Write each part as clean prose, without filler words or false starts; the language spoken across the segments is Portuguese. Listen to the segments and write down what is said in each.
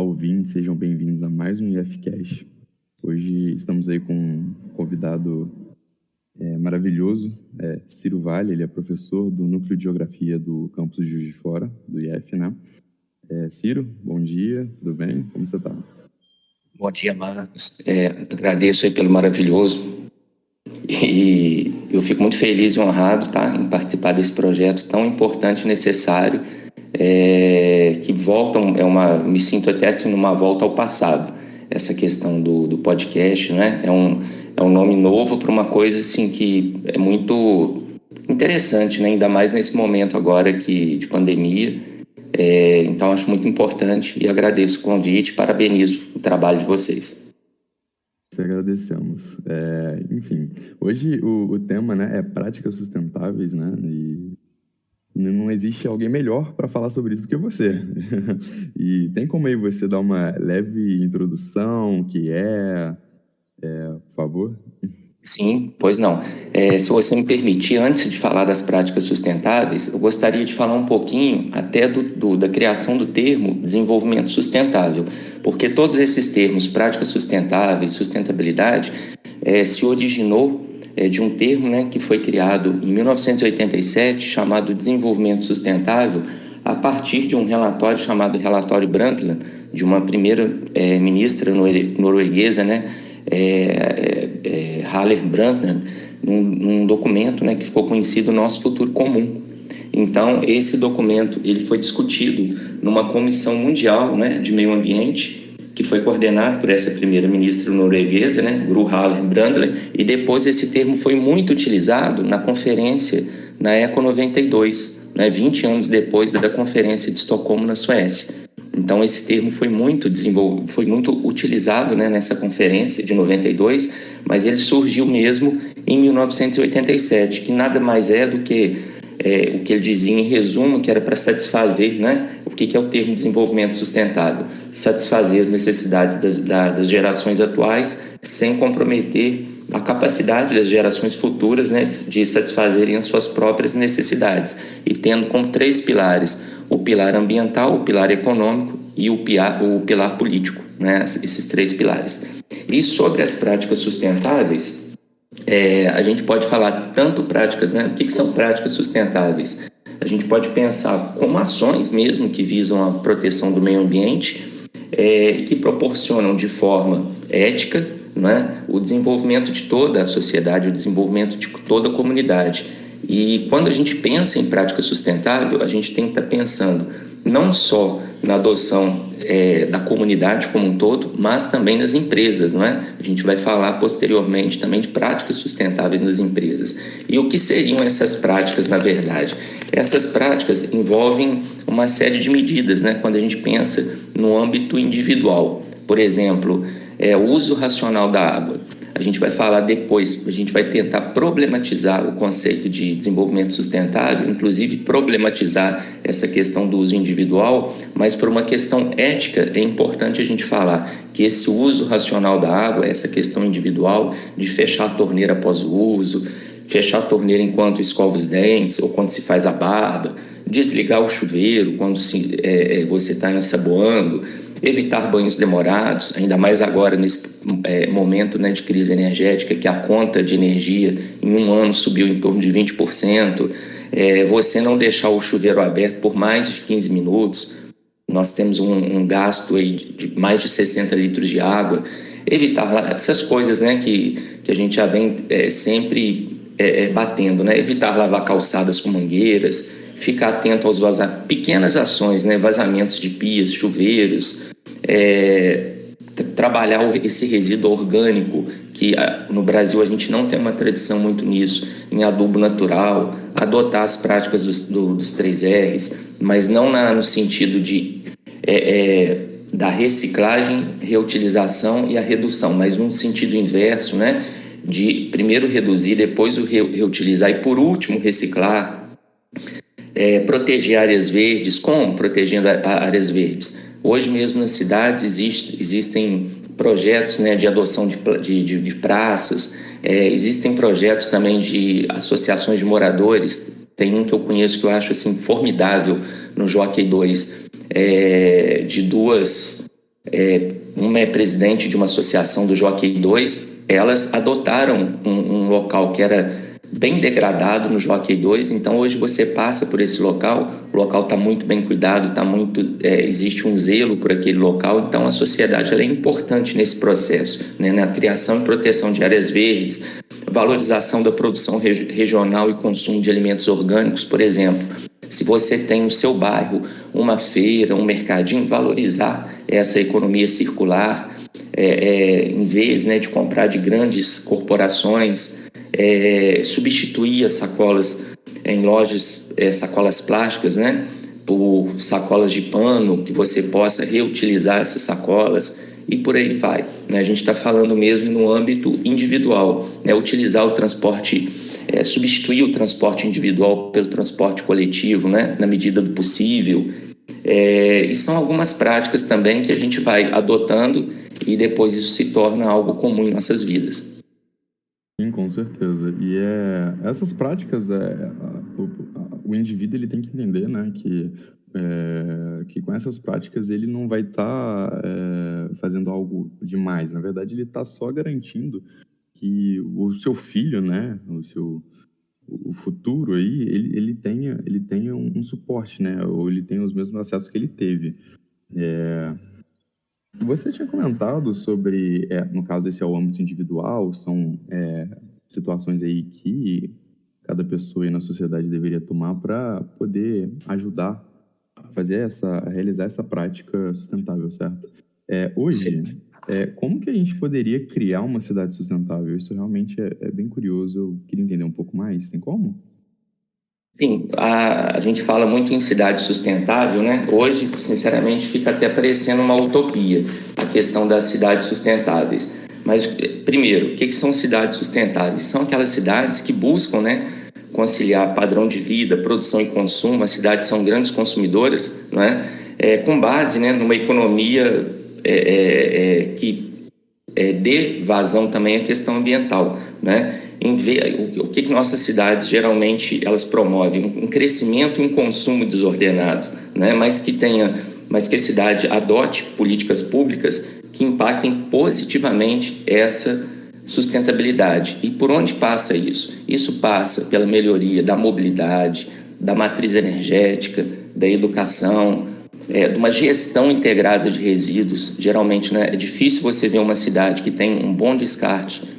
ouvintes, sejam bem-vindos a mais um IFCast. Hoje estamos aí com um convidado maravilhoso, Ciro Vale. Ele é professor do Núcleo de Geografia do campus de Juiz de Fora, do IF, né? Ciro, bom dia, tudo bem? Como você está? Bom dia, Marcos. Agradeço aí pelo maravilhoso e eu fico muito feliz e honrado, tá, em participar desse projeto tão importante e necessário, que me sinto até assim numa volta ao passado, essa questão do podcast, né? É um nome novo para uma coisa assim que é muito interessante, né? Ainda mais nesse momento agora de pandemia. Então acho muito importante e agradeço o convite, parabenizo o trabalho de vocês. Agradecemos. Enfim, hoje o tema, né, é práticas sustentáveis, né? E não existe alguém melhor para falar sobre isso que você. E tem como aí você dar uma leve introdução, por favor? Sim, pois não. Se você me permitir, antes de falar das práticas sustentáveis, eu gostaria de falar um pouquinho até da criação do termo desenvolvimento sustentável, porque todos esses termos, práticas sustentáveis, sustentabilidade, se originou de um termo, né, que foi criado em 1987, chamado desenvolvimento sustentável, a partir de um relatório chamado Relatório Brundtland, de uma primeira ministra norueguesa, né, Haller Brundtland, num documento, né, que ficou conhecido Nosso Futuro Comum. Então, esse documento ele foi discutido numa comissão mundial, né, de meio ambiente, que foi coordenado por essa primeira-ministra norueguesa, né, Gro Harlem Brundtland, e depois esse termo foi muito utilizado na conferência na Eco 92, né, 20 anos depois da Conferência de Estocolmo, na Suécia. Então, esse termo foi muito utilizado, né, nessa conferência de 92, mas ele surgiu mesmo em 1987, que nada mais é do que o que ele dizia em resumo, que era para satisfazer, né, o que é o termo desenvolvimento sustentável? Satisfazer as necessidades das gerações atuais sem comprometer a capacidade das gerações futuras, né, de satisfazerem as suas próprias necessidades, e tendo como 3 pilares: o pilar ambiental, o pilar econômico e o pilar político, né, esses 3 pilares. E sobre as práticas sustentáveis, a gente pode falar tanto práticas, né, o que são práticas sustentáveis? A gente pode pensar como ações mesmo que visam a proteção do meio ambiente, que proporcionam de forma ética, né, o desenvolvimento de toda a sociedade, o desenvolvimento de toda a comunidade. E quando a gente pensa em prática sustentável, a gente tem que estar pensando não só na adoção da comunidade como um todo, mas também nas empresas, não é? A gente vai falar posteriormente também de práticas sustentáveis nas empresas. E o que seriam essas práticas, na verdade? Essas práticas envolvem uma série de medidas, né? Quando a gente pensa no âmbito individual. Por exemplo, o uso racional da água. A gente vai falar depois, a gente vai tentar problematizar o conceito de desenvolvimento sustentável, inclusive problematizar essa questão do uso individual, mas por uma questão ética é importante a gente falar que esse uso racional da água, essa questão individual de fechar a torneira após o uso, fechar a torneira enquanto escova os dentes ou quando se faz a barba, desligar o chuveiro quando você está ensaboando, evitar banhos demorados, ainda mais agora nesse momento, né, de crise energética, que a conta de energia em um ano subiu em torno de 20%, você não deixar o chuveiro aberto por mais de 15 minutos, nós temos um gasto aí de mais de 60 litros de água, evitar essas coisas, né, que a gente já vem sempre batendo, né, evitar lavar calçadas com mangueiras, ficar atento aos pequenas ações, né, vazamentos de pias, chuveiros, trabalhar esse resíduo orgânico, que no Brasil a gente não tem uma tradição muito nisso, em adubo natural, adotar as práticas dos 3 R's, mas não no sentido da reciclagem, reutilização e a redução, mas no sentido inverso, né, de primeiro reduzir, depois o reutilizar e por último reciclar. Proteger áreas verdes. Como protegendo áreas verdes? Hoje mesmo nas cidades existem projetos, né, de adoção de praças, existem projetos também de associações de moradores. Tem um que eu conheço que eu acho assim, formidável no Jockey 2, de duas uma é presidente de uma associação do Jockey 2, elas adotaram um local que era bem degradado no Jockey 2, então hoje você passa por esse local, o local está muito bem cuidado, existe um zelo por aquele local, então a sociedade ela é importante nesse processo, né, na criação e proteção de áreas verdes, valorização da produção regional e consumo de alimentos orgânicos, por exemplo. Se você tem no seu bairro uma feira, um mercadinho, valorizar essa economia circular, em vez, né, de comprar de grandes corporações, substituir as sacolas em lojas, sacolas plásticas, né, por sacolas de pano, que você possa reutilizar essas sacolas e por aí vai, né? A gente está falando mesmo no âmbito individual, né, utilizar o transporte, substituir o transporte individual pelo transporte coletivo, né, na medida do possível. E são algumas práticas também que a gente vai adotando e depois isso se torna algo comum em nossas vidas. Sim, com certeza. E essas práticas, o indivíduo ele tem que entender, né, que com essas práticas ele não vai estar fazendo algo demais. Na verdade, ele está só garantindo que o seu filho, né, o futuro aí, ele tenha um suporte, né, ou ele tenha os mesmos acessos que ele teve. Você tinha comentado sobre, no caso esse é o âmbito individual, são situações aí que cada pessoa aí na sociedade deveria tomar para poder ajudar a realizar essa prática sustentável, certo? Hoje, como que a gente poderia criar uma cidade sustentável? Isso realmente é bem curioso, eu queria entender um pouco mais, tem como? Sim, a gente fala muito em cidade sustentável, né? Hoje, sinceramente, fica até parecendo uma utopia a questão das cidades sustentáveis. Mas, primeiro, o que são cidades sustentáveis? São aquelas cidades que buscam, né, conciliar padrão de vida, produção e consumo. As cidades são grandes consumidoras, né? Com base, né, numa economia que dê vazão também à questão ambiental, né? O que nossas cidades geralmente elas promovem? Um crescimento e um consumo desordenado, né? Mas que a cidade adote políticas públicas que impactem positivamente essa sustentabilidade. E por onde passa isso? Isso passa pela melhoria da mobilidade, da matriz energética, da educação, de uma gestão integrada de resíduos. Geralmente, né, é difícil você ver uma cidade que tem um bom descarte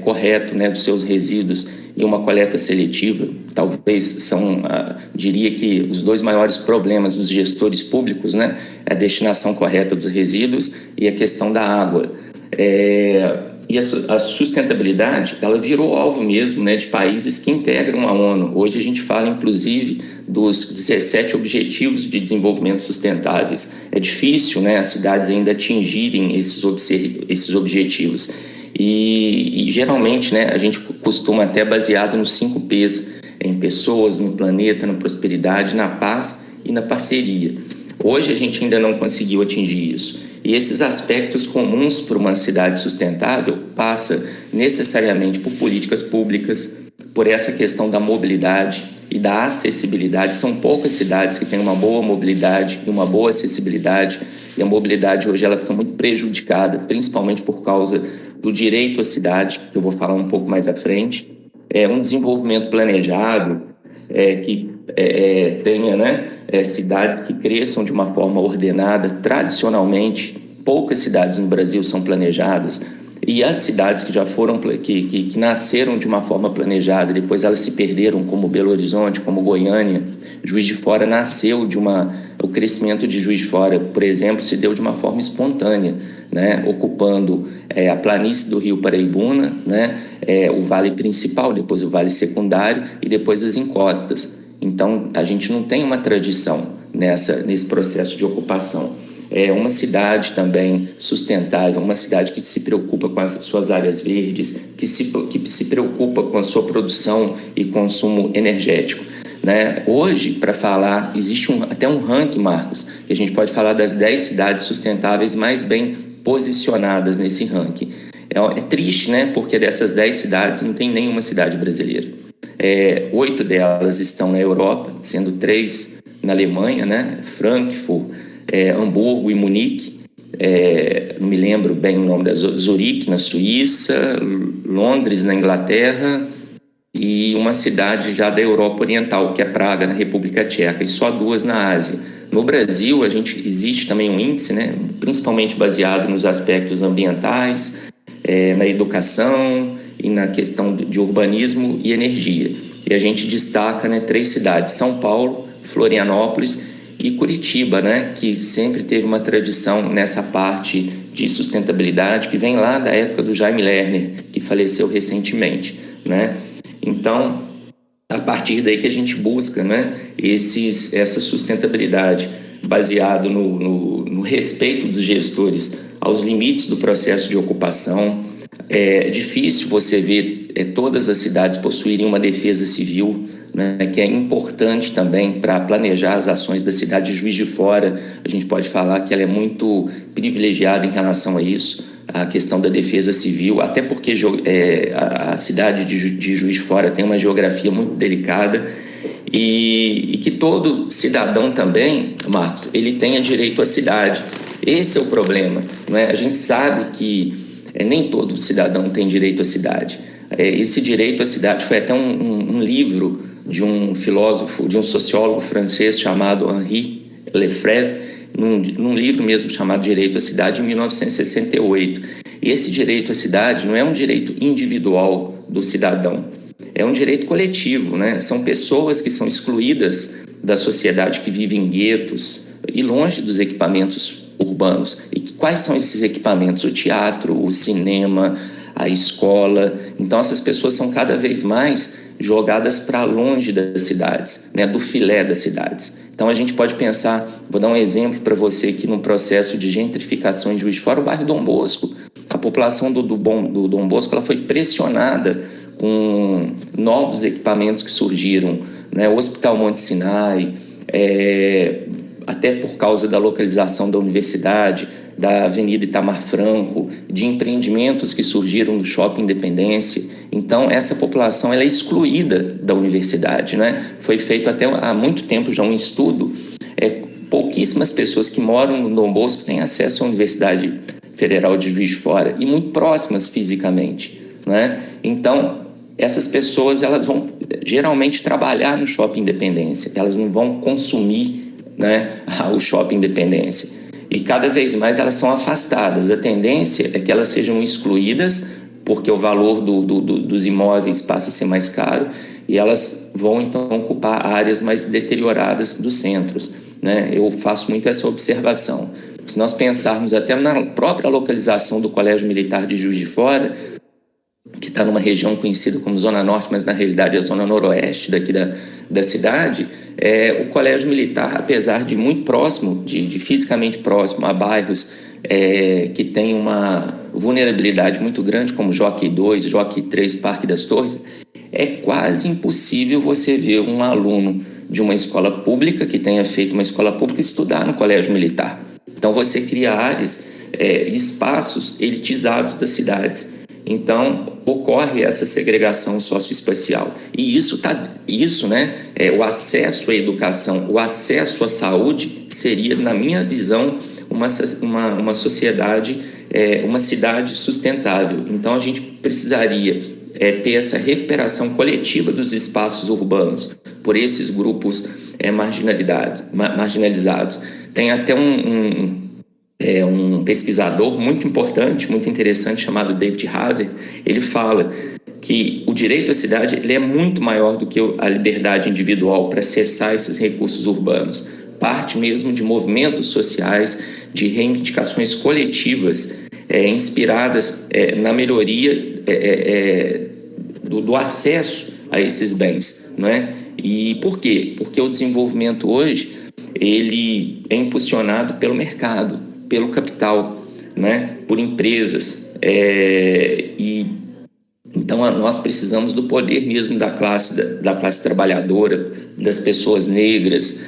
correto, né, dos seus resíduos e uma coleta seletiva. Talvez diria que os dois maiores problemas dos gestores públicos, né, é a destinação correta dos resíduos e a questão da água. E a sustentabilidade, ela virou alvo mesmo, né, de países que integram a ONU. Hoje a gente fala, inclusive, dos 17 Objetivos de Desenvolvimento Sustentáveis. É difícil, né, as cidades ainda atingirem esses objetivos. E geralmente, né, a gente costuma até baseado nos 5 P's, em pessoas, no planeta, na prosperidade, na paz e na parceria. Hoje a gente ainda não conseguiu atingir isso. E esses aspectos comuns para uma cidade sustentável passa necessariamente por políticas públicas, por essa questão da mobilidade e da acessibilidade. São poucas cidades que têm uma boa mobilidade e uma boa acessibilidade, e a mobilidade hoje ela fica muito prejudicada, principalmente por causa do direito à cidade, que eu vou falar um pouco mais à frente. Um desenvolvimento planejado, que tenha, né, cidades que cresçam de uma forma ordenada. Tradicionalmente, poucas cidades no Brasil são planejadas, e as cidades que já foram, que nasceram de uma forma planejada, depois elas se perderam, como Belo Horizonte, como Goiânia. Juiz de Fora nasceu o crescimento de Juiz de Fora, por exemplo, se deu de uma forma espontânea, né, ocupando a planície do Rio Paraibuna, né, o vale principal, depois o vale secundário e depois as encostas. Então, a gente não tem uma tradição nesse processo de ocupação. Uma cidade também sustentável, uma cidade que se preocupa com as suas áreas verdes, que se preocupa com a sua produção e consumo energético, né? Hoje, para falar, existe até um ranking, Marcos, que a gente pode falar das 10 cidades sustentáveis mais bem posicionadas nesse ranking. É triste, né? Porque dessas 10 cidades não tem nenhuma cidade brasileira. 8 delas estão na Europa, sendo 3 na Alemanha, né? Frankfurt, Hamburgo e Munique, não me lembro bem o nome da Zurique, na Suíça, Londres, na Inglaterra, e uma cidade já da Europa Oriental, que é Praga, na República Tcheca, e só 2 na Ásia. No Brasil, existe também um índice, né, principalmente baseado nos aspectos ambientais, na educação e na questão de urbanismo e energia. E a gente destaca, né, 3 cidades, São Paulo, Florianópolis e Curitiba, né, que sempre teve uma tradição nessa parte de sustentabilidade, que vem lá da época do Jaime Lerner, que faleceu recentemente, né? Então, a partir daí que a gente busca, né, essa sustentabilidade baseado no respeito dos gestores aos limites do processo de ocupação. É difícil você ver todas as cidades possuírem uma defesa civil, né, que é importante também para planejar as ações da cidade de Juiz de Fora. A gente pode falar que ela é muito privilegiada em relação a isso, a questão da defesa civil, até porque a cidade de Juiz de Fora tem uma geografia muito delicada e que todo cidadão também, Marcos, ele tenha direito à cidade. Esse é o problema, não é? A gente sabe que nem todo cidadão tem direito à cidade. Esse direito à cidade foi até um livro de um filósofo, de um sociólogo francês chamado Henri Lefebvre, num livro mesmo chamado Direito à Cidade, em 1968. E esse direito à cidade não é um direito individual do cidadão, é um direito coletivo, né? São pessoas que são excluídas da sociedade, que vivem em guetos e longe dos equipamentos urbanos. E quais são esses equipamentos? O teatro, o cinema, a escola. Então essas pessoas são cada vez mais jogadas para longe das cidades, né, do filé das cidades. Então a gente pode pensar, vou dar um exemplo para você aqui no processo de gentrificação em Juiz de Fora, o bairro Dom Bosco. A população do Dom Bosco ela foi pressionada com novos equipamentos que surgiram, né, o Hospital Monte Sinai, até por causa da localização da universidade, da Avenida Itamar Franco, de empreendimentos que surgiram no Shopping Independência. Então, essa população ela é excluída da universidade, né? Foi feito até há muito tempo já um estudo. Pouquíssimas pessoas que moram no Dom Bosco têm acesso à Universidade Federal de Juiz de Fora e muito próximas fisicamente, né? Então, essas pessoas elas vão geralmente trabalhar no Shopping Independência, elas não vão consumir, né, o Shopping Independência. E cada vez mais elas são afastadas. A tendência é que elas sejam excluídas, porque o valor dos imóveis passa a ser mais caro, e elas vão então ocupar áreas mais deterioradas dos centros, né? Eu faço muito essa observação. Se nós pensarmos até na própria localização do Colégio Militar de Juiz de Fora, que está numa região conhecida como Zona Norte, mas na realidade é a Zona Noroeste daqui da cidade, o Colégio Militar, apesar de muito próximo, de fisicamente próximo a bairros que têm uma vulnerabilidade muito grande, como Jockey 2, Jockey 3, Parque das Torres, é quase impossível você ver um aluno de uma escola pública, que tenha feito uma escola pública, estudar no Colégio Militar. Então você cria áreas, espaços elitizados das cidades. Então, ocorre essa segregação socioespacial. E isso, né, o acesso à educação, o acesso à saúde seria, na minha visão, uma sociedade, uma cidade sustentável. Então, a gente precisaria ter essa recuperação coletiva dos espaços urbanos por esses grupos marginalizados. Tem até um pesquisador muito importante, muito interessante, chamado David Haver. Ele fala que o direito à cidade ele é muito maior do que a liberdade individual para acessar esses recursos urbanos. Parte mesmo de movimentos sociais, de reivindicações coletivas, inspiradas na melhoria do acesso a esses bens, não é? E por quê? Porque o desenvolvimento hoje ele é impulsionado pelo mercado, pelo capital, né? Por empresas. Então nós precisamos do poder mesmo da classe trabalhadora, das pessoas negras,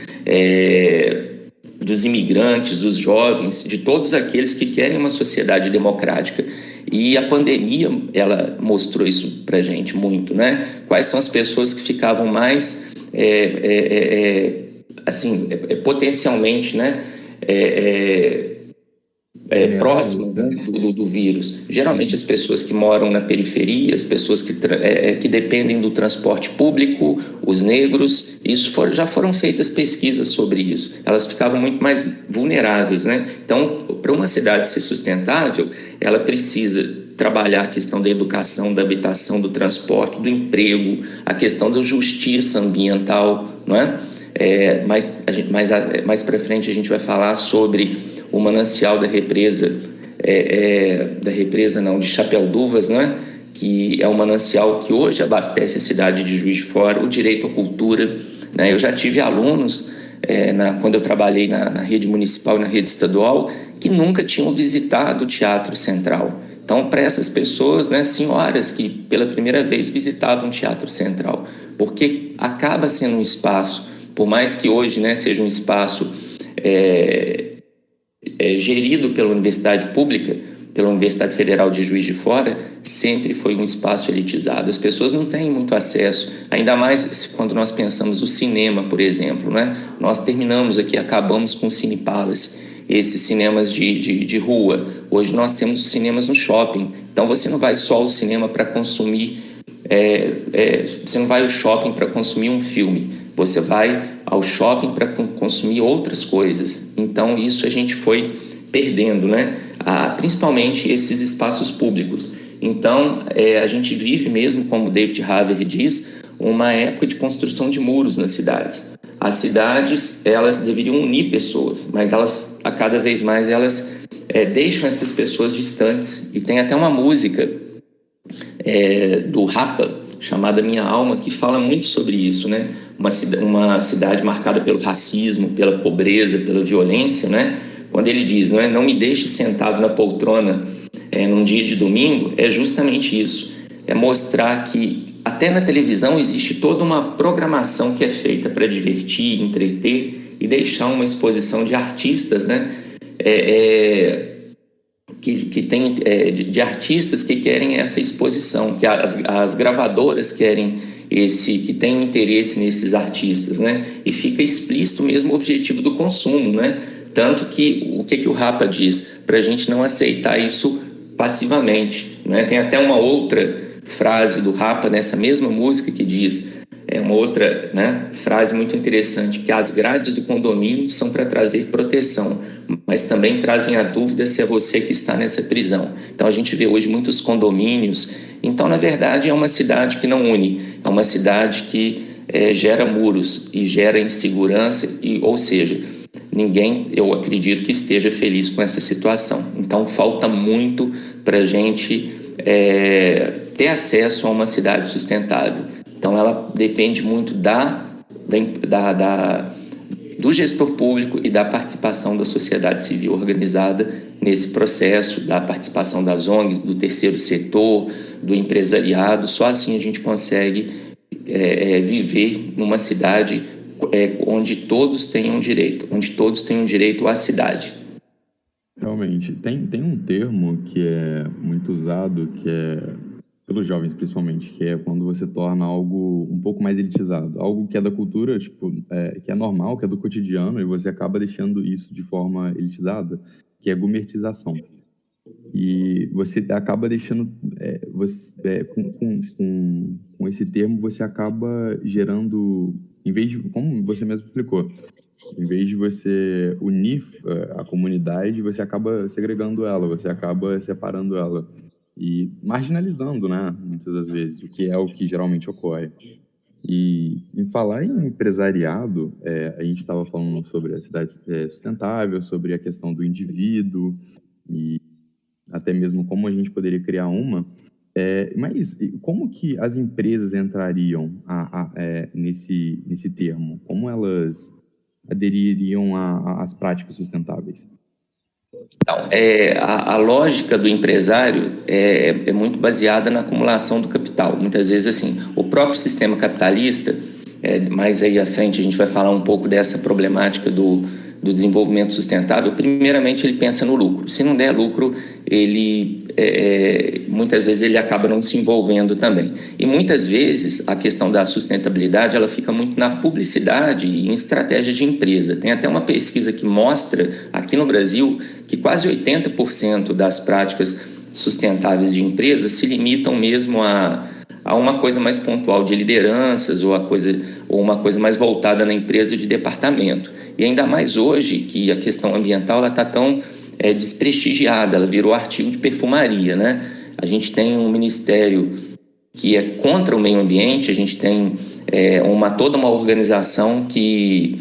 dos imigrantes, dos jovens, de todos aqueles que querem uma sociedade democrática. E a pandemia ela mostrou isso para a gente muito, né? Quais são as pessoas que ficavam mais potencialmente, né, próxima, né, do vírus. Geralmente as pessoas que moram na periferia, as pessoas que dependem do transporte público, os negros, já foram feitas pesquisas sobre isso. Elas ficavam muito mais vulneráveis, né? Então, para uma cidade ser sustentável, ela precisa trabalhar a questão da educação, da habitação, do transporte, do emprego, a questão da justiça ambiental, não é? Mais para frente a gente vai falar sobre o manancial da represa, de Chapéu d'Uvas, né? Que é um manancial que hoje abastece a cidade de Juiz de Fora, o direito à cultura, né? Eu já tive alunos, quando eu trabalhei na rede municipal e na rede estadual, que nunca tinham visitado o Teatro Central. Então, para essas pessoas, né, senhoras que pela primeira vez visitavam o Teatro Central, porque acaba sendo um espaço, por mais que hoje, né, seja um espaço gerido pela Universidade Pública, pela Universidade Federal de Juiz de Fora, sempre foi um espaço elitizado. As pessoas não têm muito acesso, ainda mais quando nós pensamos o cinema, por exemplo, né? Nós acabamos com o Cine Palace, esses cinemas de rua. Hoje nós temos os cinemas no shopping, então você não vai só ao cinema para consumir, você não vai ao shopping para consumir um filme, você vai ao shopping para consumir outras coisas. Então isso a gente foi perdendo, né? Principalmente esses espaços públicos. Então a gente vive mesmo, como David Harvey diz, uma época de construção de muros nas cidades. As cidades, elas deveriam unir pessoas, mas elas, a cada vez mais, elas deixam essas pessoas distantes. E tem até uma música do Rapa, chamada Minha Alma, que fala muito sobre isso, né? Uma cidade marcada pelo racismo, pela pobreza, pela violência, né? Quando ele diz, não me deixe sentado na poltrona num dia de domingo, é justamente isso. É mostrar que até na televisão existe toda uma programação que é feita para divertir, entreter e deixar uma exposição de artistas, né? Que tem de artistas que querem essa exposição, que as gravadoras querem que tem interesse nesses artistas, né? E fica explícito mesmo o objetivo do consumo, né? Tanto que o que o Rapa diz, para a gente não aceitar isso passivamente, né? Tem até uma outra frase do Rapa nessa mesma música que diz, uma outra, né, frase muito interessante, que as grades do condomínio são para trazer proteção, mas também trazem a dúvida se é você que está nessa prisão. Então a gente vê hoje muitos condomínios. Então, na verdade, é uma cidade que não une, é uma cidade que gera muros e gera insegurança, ou seja, ninguém, eu acredito, que esteja feliz com essa situação. Então falta muito para a gente ter acesso a uma cidade sustentável. Então ela depende muito do gestor público e da participação da sociedade civil organizada nesse processo, da participação das ONGs, do terceiro setor, do empresariado. Só assim a gente consegue viver numa cidade onde todos tenham direito à cidade. Realmente, tem um termo que é muito usado, que é pelos jovens principalmente, que é quando você torna algo um pouco mais elitizado, algo que é da cultura, tipo, que é normal, que é do cotidiano, e você acaba deixando isso de forma elitizada, que é gourmetização. E você acaba deixando, com esse termo, você acaba gerando, em vez de, como você mesmo explicou, em vez de você unir a comunidade, você acaba segregando ela, você acaba separando ela e marginalizando, né, muitas das vezes, o que é o que geralmente ocorre. E em falar em empresariado, a gente estava falando sobre a cidade sustentável, sobre a questão do indivíduo e até mesmo como a gente poderia criar uma. Mas como que as empresas entrariam nesse termo? Como elas adeririam às práticas sustentáveis? Então, a lógica do empresário é muito baseada na acumulação do capital. Muitas vezes, assim, o próprio sistema capitalista, mais aí à frente a gente vai falar um pouco dessa problemática do desenvolvimento sustentável. Primeiramente, ele pensa no lucro. Se não der lucro, muitas vezes ele acaba não se envolvendo também. E muitas vezes a questão da sustentabilidade, ela fica muito na publicidade e em estratégia de empresa. Tem até uma pesquisa que mostra, aqui no Brasil, que quase 80% das práticas sustentáveis de empresas se limitam mesmo a uma coisa mais pontual de lideranças ou uma coisa mais voltada na empresa de departamento. E ainda mais hoje que a questão ambiental está tão desprestigiada, ela virou artigo de perfumaria, né? A gente tem um ministério que é contra o meio ambiente, a gente tem toda uma organização que,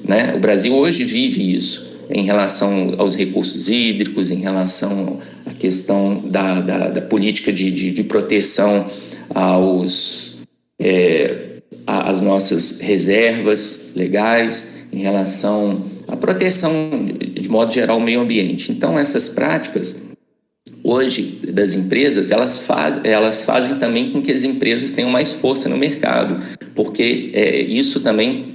né, o Brasil hoje vive isso, em relação aos recursos hídricos, em relação à questão da política de proteção às nossas reservas legais, em relação à proteção, de modo geral, ao meio ambiente. Então, essas práticas, hoje, das empresas, elas fazem também com que as empresas tenham mais força no mercado, porque isso também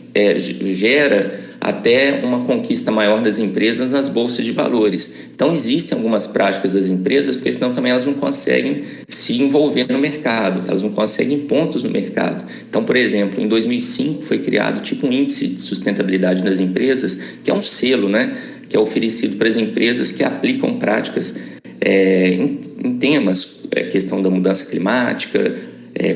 gera até uma conquista maior das empresas nas bolsas de valores. Então, existem algumas práticas das empresas, porque senão também elas não conseguem se envolver no mercado, elas não conseguem pontos no mercado. Então, por exemplo, em 2005 foi criado um índice de sustentabilidade das empresas, que é um selo, né, que é oferecido para as empresas que aplicam práticas em temas, questão da mudança climática,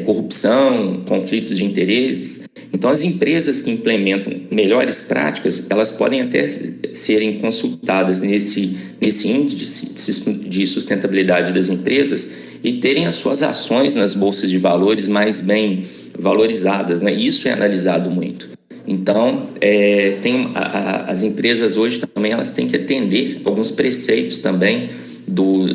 corrupção, conflitos de interesses. Então, as empresas que implementam melhores práticas, elas podem até serem consultadas nesse índice de sustentabilidade das empresas e terem as suas ações nas bolsas de valores mais bem valorizadas, né? Isso é analisado muito. Então, as empresas hoje também elas têm que atender alguns preceitos também do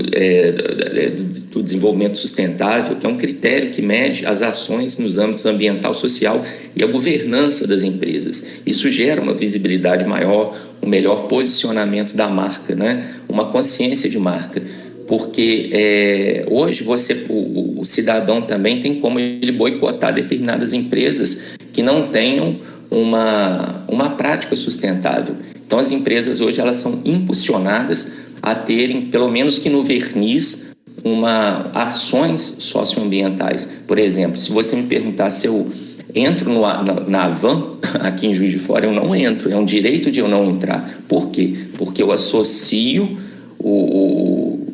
desenvolvimento sustentável, que é um critério que mede as ações nos âmbitos ambiental, social e a governança das empresas. Isso gera uma visibilidade maior, um melhor posicionamento da marca, né? Uma consciência de marca. Porque hoje o cidadão também tem como ele boicotar determinadas empresas que não tenham uma prática sustentável. Então, as empresas hoje elas são impulsionadas a terem, pelo menos que no verniz, ações socioambientais. Por exemplo, se você me perguntar se eu entro na Avan, aqui em Juiz de Fora, eu não entro, é um direito de eu não entrar. Por quê? Porque eu associo o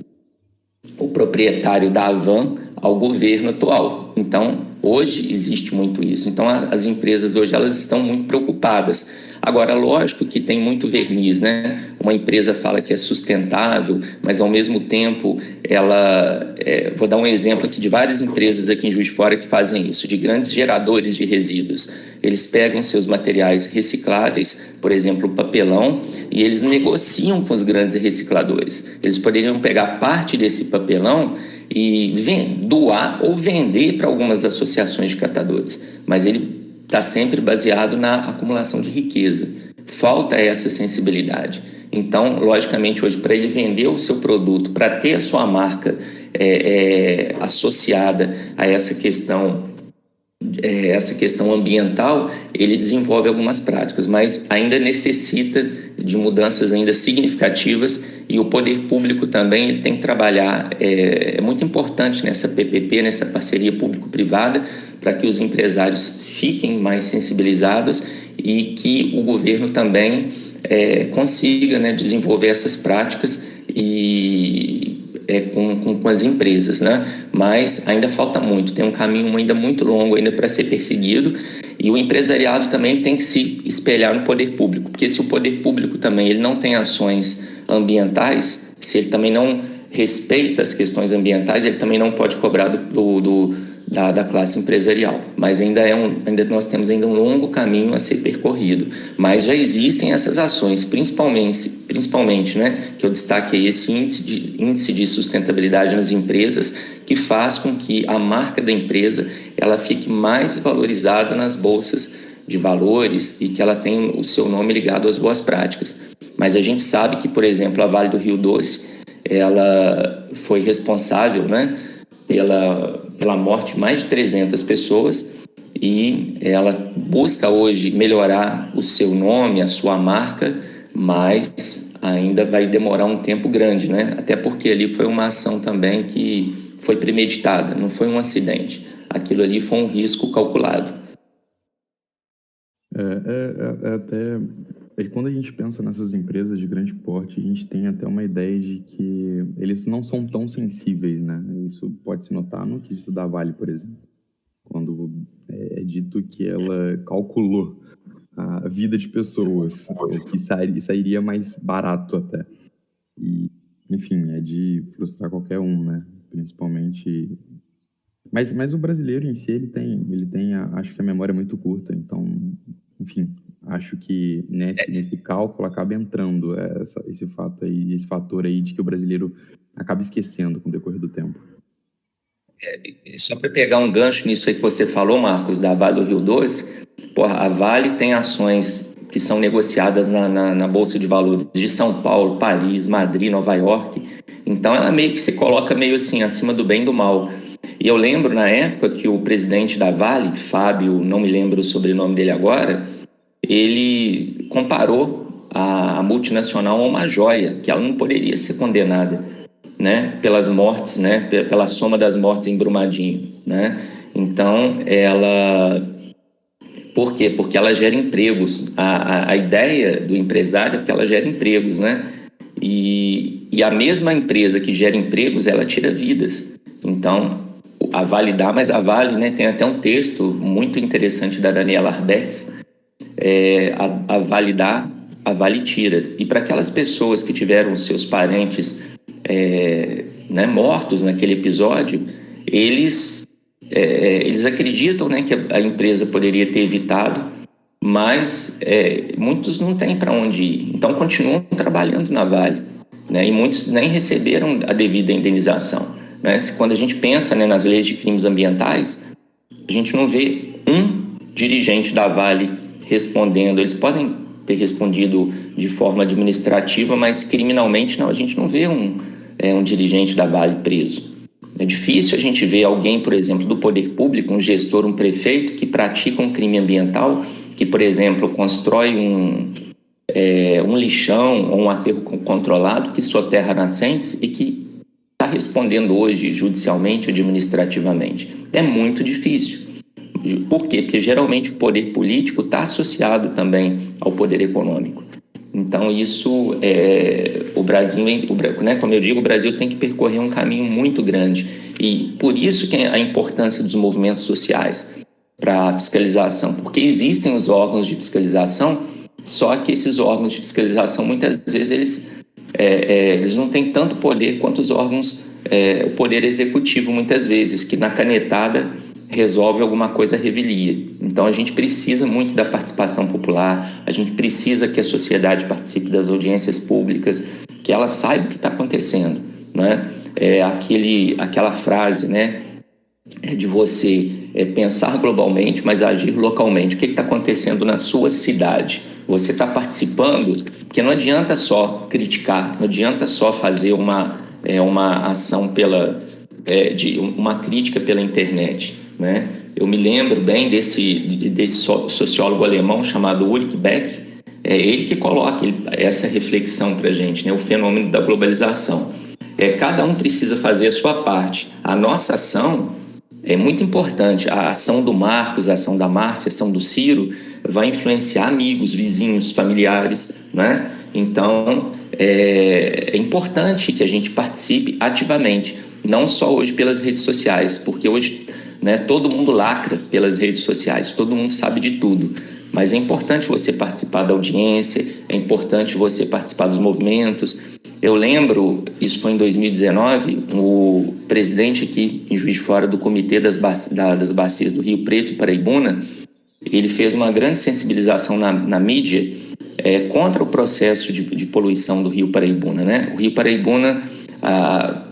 proprietário da Avan ao governo atual. Então, hoje existe muito isso. Então, as empresas hoje elas estão muito preocupadas. Agora, lógico que tem muito verniz, né? Uma empresa fala que é sustentável, mas ao mesmo tempo vou dar um exemplo aqui de várias empresas aqui em Juiz de Fora que fazem isso, de grandes geradores de resíduos. Eles pegam seus materiais recicláveis, por exemplo, o papelão, e eles negociam com os grandes recicladores. Eles poderiam pegar parte desse papelão e doar ou vender para algumas associações de catadores, mas ele está sempre baseado na acumulação de riqueza. Falta essa sensibilidade. Então, logicamente, hoje, para ele vender o seu produto, para ter a sua marca associada a essa questão ambiental, ele desenvolve algumas práticas, mas ainda necessita de mudanças ainda significativas, e o poder público também ele tem que trabalhar, é muito importante nessa PPP, nessa parceria público-privada, para que os empresários fiquem mais sensibilizados e que o governo também consiga, né, desenvolver essas práticas com as empresas, né? Mas ainda falta muito, tem um caminho ainda muito longo ainda para ser perseguido, e o empresariado também tem que se espelhar no poder público, porque se o poder público também ele não tem ações ambientais, se ele também não respeita as questões ambientais, ele também não pode cobrar da classe empresarial. Mas ainda nós temos ainda um longo caminho a ser percorrido. Mas já existem essas ações, principalmente, né, que eu destaquei esse índice de sustentabilidade nas empresas, que faz com que a marca da empresa ela fique mais valorizada nas bolsas de valores e que ela tenha o seu nome ligado às boas práticas. Mas a gente sabe que, por exemplo, a Vale do Rio Doce, ela foi responsável, né, pela morte de mais de 300 pessoas, e ela busca hoje melhorar o seu nome, a sua marca, mas ainda vai demorar um tempo grande, né? Até porque ali foi uma ação também que foi premeditada, não foi um acidente. Aquilo ali foi um risco calculado. Até quando a gente pensa nessas empresas de grande porte, a gente tem até uma ideia de que eles não são tão sensíveis, né? Isso pode se notar no quesito da Vale, por exemplo, quando é dito que ela calculou a vida de pessoas, que sairia mais barato até. E, enfim, é de frustrar qualquer um, né? Principalmente. Mas o brasileiro em si, acho que a memória é muito curta, então, enfim, acho que nesse cálculo acaba entrando esse fator aí de que o brasileiro acaba esquecendo com o decorrer do tempo. Só para pegar um gancho nisso aí que você falou, Marcos, da Vale do Rio Doce, a Vale tem ações que são negociadas na Bolsa de Valores de São Paulo, Paris, Madrid, Nova York. Então ela meio que se coloca meio assim, acima do bem e do mal. E eu lembro na época que o presidente da Vale, Fábio, não me lembro o sobrenome dele agora, ele comparou a multinacional a uma joia, que ela não poderia ser condenada, né, pelas mortes, né, pela soma das mortes em Brumadinho, né? Então, por quê? Porque ela gera empregos. A ideia do empresário é que ela gera empregos, né? E a mesma empresa que gera empregos, ela tira vidas. Então, a Vale dá, mas a Vale, né, tem até um texto muito interessante da Daniela Arbex, a Vale dá, a Vale tira. E para aquelas pessoas que tiveram seus parentes né, mortos naquele episódio, eles acreditam, né, que a empresa poderia ter evitado, mas muitos não têm para onde ir, então continuam trabalhando na Vale, né, e muitos nem receberam a devida indenização, né? Quando a gente pensa, né, nas leis de crimes ambientais, a gente não vê um dirigente da Vale respondendo. Eles podem ter respondido de forma administrativa, mas criminalmente não, a gente não vê um dirigente da Vale preso. É difícil a gente ver alguém, por exemplo, do poder público, um gestor, um prefeito, que pratica um crime ambiental, que, por exemplo, constrói um lixão ou um aterro controlado que soterra nascentes e que está respondendo hoje judicialmente, administrativamente. É muito difícil. Por quê? Porque geralmente o poder político está associado também ao poder econômico. Então, isso, o Brasil, né, como eu digo, o Brasil tem que percorrer um caminho muito grande. E por isso que a importância dos movimentos sociais para a fiscalização, porque existem os órgãos de fiscalização, só que esses órgãos de fiscalização, muitas vezes, eles não têm tanto poder quanto os órgãos, o poder executivo, muitas vezes, que na canetada resolve alguma coisa à revelia. Então, a gente precisa muito da participação popular, a gente precisa que a sociedade participe das audiências públicas, que ela saiba o que está acontecendo, né? Aquela frase, né, de você pensar globalmente, mas agir localmente. O que está acontecendo na sua cidade? Você está participando? Porque não adianta só criticar, não adianta só fazer uma ação de uma crítica pela internet, né? Eu me lembro bem desse sociólogo alemão chamado Ulrich Beck, ele que coloca essa reflexão para a gente, né? O fenômeno da globalização. Cada um precisa fazer a sua parte. A nossa ação é muito importante. A ação do Marcos, a ação da Márcia, a ação do Ciro vai influenciar amigos, vizinhos, familiares, né? Então, é importante que a gente participe ativamente, não só hoje pelas redes sociais, porque hoje, né, todo mundo lacra pelas redes sociais, todo mundo sabe de tudo, mas é importante você participar da audiência, é importante você participar dos movimentos. Eu lembro, isso foi em 2019, o presidente aqui em Juiz de Fora do Comitê das Bacias do Rio Preto e Paraibuna, ele fez uma grande sensibilização na mídia contra o processo de poluição do Rio Paraibuna, né? O Rio Paraibuna,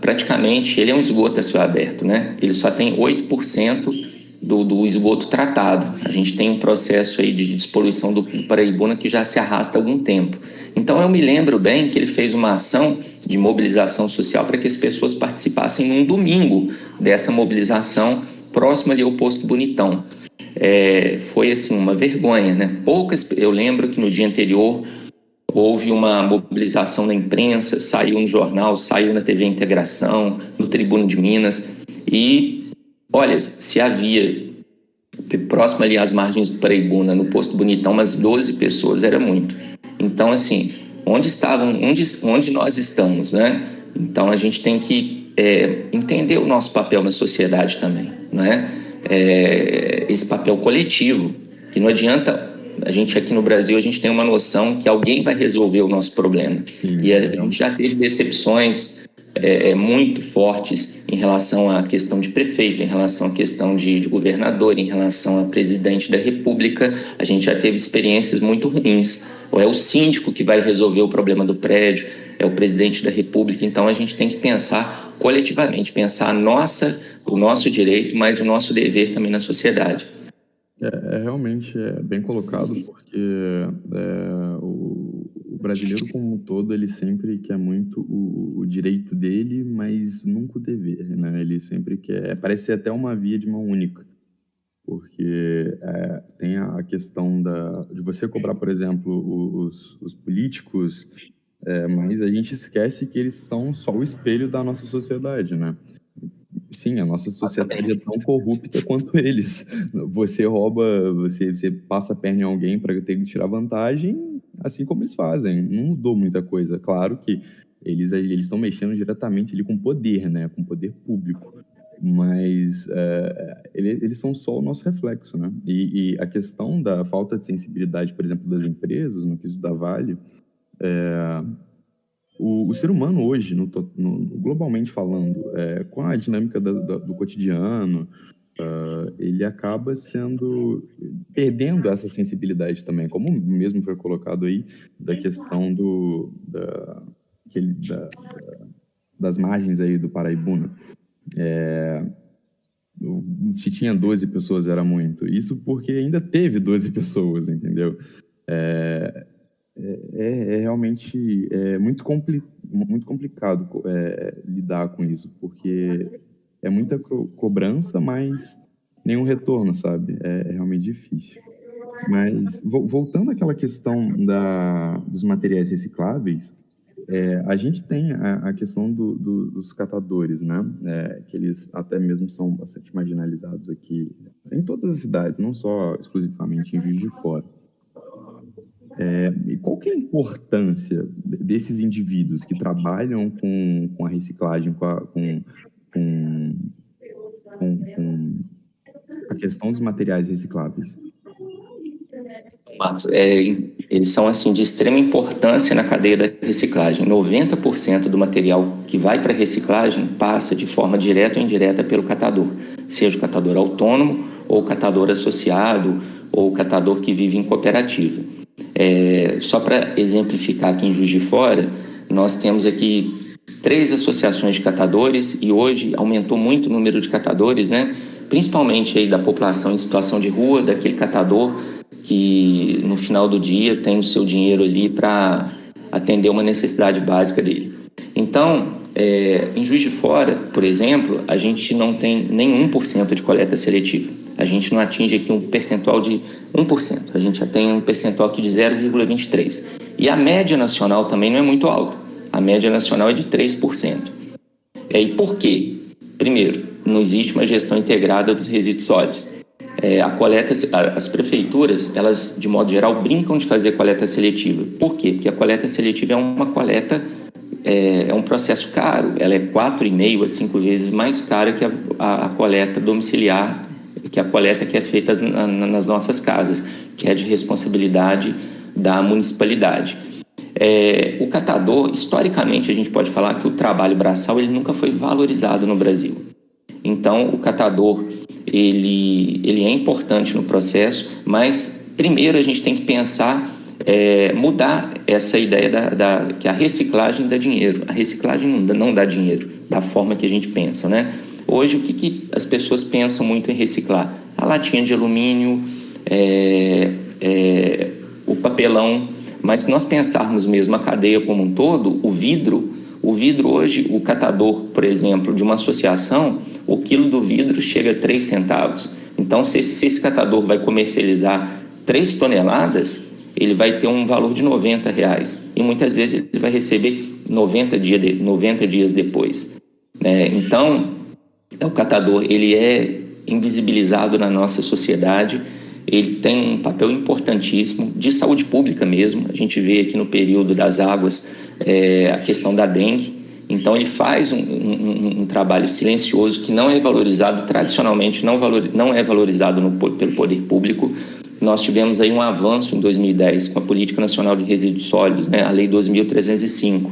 praticamente, ele é um esgoto a céu aberto, né? Ele só tem 8% do esgoto tratado. A gente tem um processo aí de despoluição do Paraibuna que já se arrasta há algum tempo. Então, eu me lembro bem que ele fez uma ação de mobilização social para que as pessoas participassem num domingo dessa mobilização próximo ali ao Posto Bonitão. Foi assim uma vergonha, né? Eu lembro que no dia anterior houve uma mobilização na imprensa, saiu no jornal, saiu na TV Integração, no Tribuno de Minas, e olha, se havia próximo ali às margens do Paraibuna, no Posto Bonitão, umas 12 pessoas, era muito. Então, assim, onde nós estamos, né? Então, a gente tem que entender o nosso papel na sociedade também, né? Esse papel coletivo, que não adianta... A gente aqui no Brasil, a gente tem uma noção que alguém vai resolver o nosso problema. E a gente já teve decepções muito fortes em relação à questão de prefeito, em relação à questão de governador, em relação a presidente da República. A gente já teve experiências muito ruins. Ou é o síndico que vai resolver o problema do prédio, é o presidente da República. Então, a gente tem que pensar coletivamente, pensar o nosso direito, mas o nosso dever também na sociedade. Realmente bem colocado, porque o brasileiro como um todo, ele sempre quer muito o direito dele, mas nunca o dever, né? Ele sempre quer, parece ser até uma via de mão única, porque tem a questão de você cobrar, por exemplo, os políticos, mas a gente esquece que eles são só o espelho da nossa sociedade, né? Sim, a nossa sociedade é tão corrupta quanto eles. Você rouba, você passa a perna em alguém para ter que tirar vantagem, assim como eles fazem. Não mudou muita coisa. Claro que eles estão mexendo diretamente ali com poder, né? Com poder público. Mas eles são só o nosso reflexo, né? E a questão da falta de sensibilidade, por exemplo, das empresas, no quesito da Vale, o ser humano hoje, globalmente falando, com a dinâmica do cotidiano, ele acaba perdendo essa sensibilidade também, como mesmo foi colocado aí, da questão das margens aí do Paraibuna. Se tinha 12 pessoas era muito. Isso porque ainda teve 12 pessoas, entendeu? Realmente muito complicado lidar com isso, porque é muita cobrança, mas nenhum retorno, sabe? É realmente difícil. Mas, voltando àquela questão dos materiais recicláveis, a gente tem a questão dos catadores, né? Que eles até mesmo são bastante marginalizados aqui em todas as cidades, não só exclusivamente em Juiz de Fora. E qual que é a importância desses indivíduos que trabalham com a reciclagem, com a questão dos materiais recicláveis? Marcos, eles são assim de extrema importância na cadeia da reciclagem. 90% do material que vai para a reciclagem passa de forma direta ou indireta pelo catador, seja o catador autônomo, ou o catador associado, ou o catador que vive em cooperativa. Só para exemplificar aqui em Juiz de Fora, nós temos aqui 3 associações de catadores e hoje aumentou muito o número de catadores, né? Principalmente aí da população em situação de rua, daquele catador que no final do dia tem o seu dinheiro ali para atender uma necessidade básica dele. Então, em Juiz de Fora, por exemplo, a gente não tem nem 1% de coleta seletiva. A gente não atinge aqui um percentual de 1%, a gente já tem um percentual aqui de 0,23%. E a média nacional também não é muito alta, a média nacional é de 3%. E por quê? Primeiro, não existe uma gestão integrada dos resíduos sólidos. As prefeituras, elas de modo geral brincam de fazer coleta seletiva. Por quê? Porque a coleta seletiva é uma coleta, é um processo caro, ela é 4,5 a 5 vezes mais cara que a coleta domiciliar, que a coleta que é feita nas nossas casas, que é de responsabilidade da municipalidade. O catador, historicamente, a gente pode falar que o trabalho braçal ele nunca foi valorizado no Brasil. Então, o catador ele é importante no processo, mas primeiro a gente tem que pensar, mudar essa ideia que a reciclagem dá dinheiro. A reciclagem não dá dinheiro da forma que a gente pensa, né? Hoje, o que as pessoas pensam muito em reciclar? A latinha de alumínio, o papelão, mas se nós pensarmos mesmo a cadeia como um todo, o vidro hoje, o catador, por exemplo, de uma associação, o quilo do vidro chega a 3 centavos. Então, se esse catador vai comercializar 3 toneladas, ele vai ter um valor de R$90. E muitas vezes ele vai receber 90 dias depois. Então, o catador ele é invisibilizado na nossa sociedade ele tem um papel importantíssimo de saúde pública mesmo. A gente vê aqui no período das águas a questão da dengue. Então, ele faz um trabalho silencioso que não é valorizado, tradicionalmente não é valorizado pelo poder público. Nós tivemos aí um avanço em 2010 com a Política Nacional de Resíduos Sólidos, né, a Lei 2.305,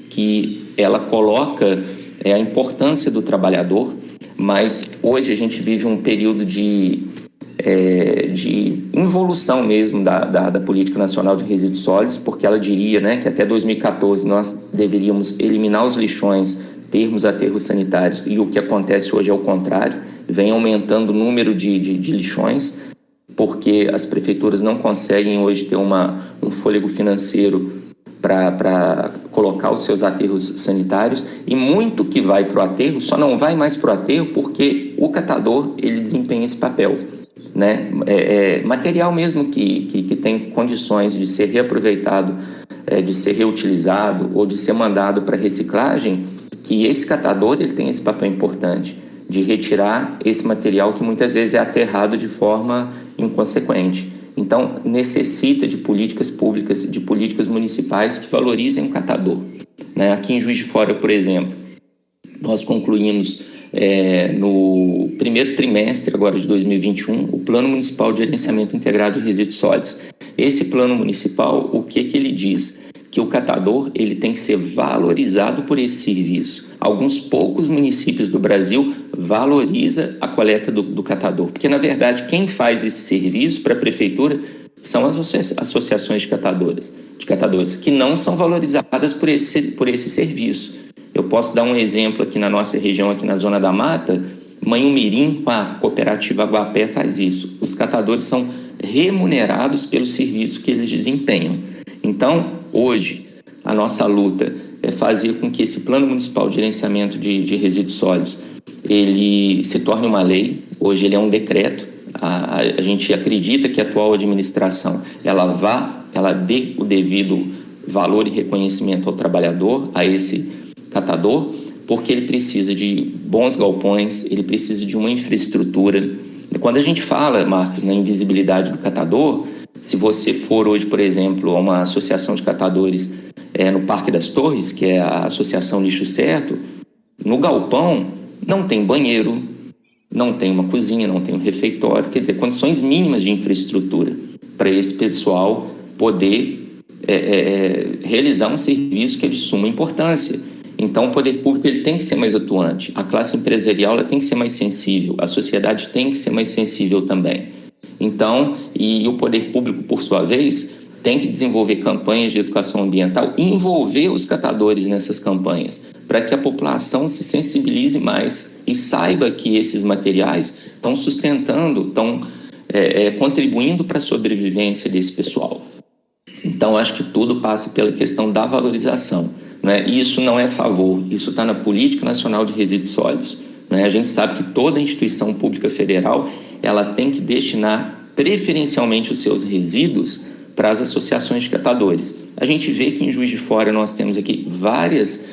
que ela coloca a importância do trabalhador, mas hoje a gente vive um período de involução mesmo da Política Nacional de Resíduos Sólidos, porque ela diria, né, que até 2014 nós deveríamos eliminar os lixões, termos aterros sanitários, e o que acontece hoje é o contrário, vem aumentando o número de lixões, porque as prefeituras não conseguem hoje ter um fôlego financeiro para colocar os seus aterros sanitários, e muito que vai para o aterro só não vai mais para o aterro porque o catador ele desempenha esse papel, né? Material mesmo que tem condições de ser reaproveitado, de ser reutilizado ou de ser mandado para reciclagem, que esse catador ele tem esse papel importante de retirar esse material que muitas vezes é aterrado de forma inconsequente. Então, necessita de políticas públicas, de políticas municipais que valorizem o catador, né? Aqui em Juiz de Fora, por exemplo, nós concluímos no primeiro trimestre agora de 2021 o Plano Municipal de Gerenciamento Integrado de Resíduos Sólidos. Esse plano municipal, o que ele diz? Que o catador ele tem que ser valorizado por esse serviço. Alguns poucos municípios do Brasil valorizam a coleta do catador, porque, na verdade, quem faz esse serviço para a prefeitura são as associações de catadores, que não são valorizadas por esse serviço. Eu posso dar um exemplo aqui na nossa região, aqui na Zona da Mata. Manhumirim, com a cooperativa Aguapé, faz isso. Os catadores são remunerados pelo serviço que eles desempenham. Então, hoje, a nossa luta é fazer com que esse Plano Municipal de Gerenciamento de Resíduos Sólidos ele se torne uma lei. Hoje ele é um decreto. A gente acredita que a atual administração ela dê o devido valor e reconhecimento ao trabalhador, a esse catador, porque ele precisa de bons galpões, ele precisa de uma infraestrutura. Quando a gente fala, Marcos, na invisibilidade do catador, se você for hoje, por exemplo, a uma associação de catadores no Parque das Torres, que é a Associação Lixo Certo, no galpão não tem banheiro, não tem uma cozinha, não tem um refeitório, quer dizer, condições mínimas de infraestrutura para esse pessoal poder realizar um serviço que é de suma importância. Então, o poder público ele tem que ser mais atuante, a classe empresarial ela tem que ser mais sensível, a sociedade tem que ser mais sensível também. Então, e o poder público, por sua vez, tem que desenvolver campanhas de educação ambiental e envolver os catadores nessas campanhas, para que a população se sensibilize mais e saiba que esses materiais estão sustentando, estão contribuindo para a sobrevivência desse pessoal. Então, acho que tudo passa pela questão da valorização, né? Isso não é favor, isso está na Política Nacional de Resíduos Sólidos, né? A gente sabe que toda instituição pública federal ela tem que destinar preferencialmente os seus resíduos para as associações de catadores. A gente vê que em Juiz de Fora nós temos aqui várias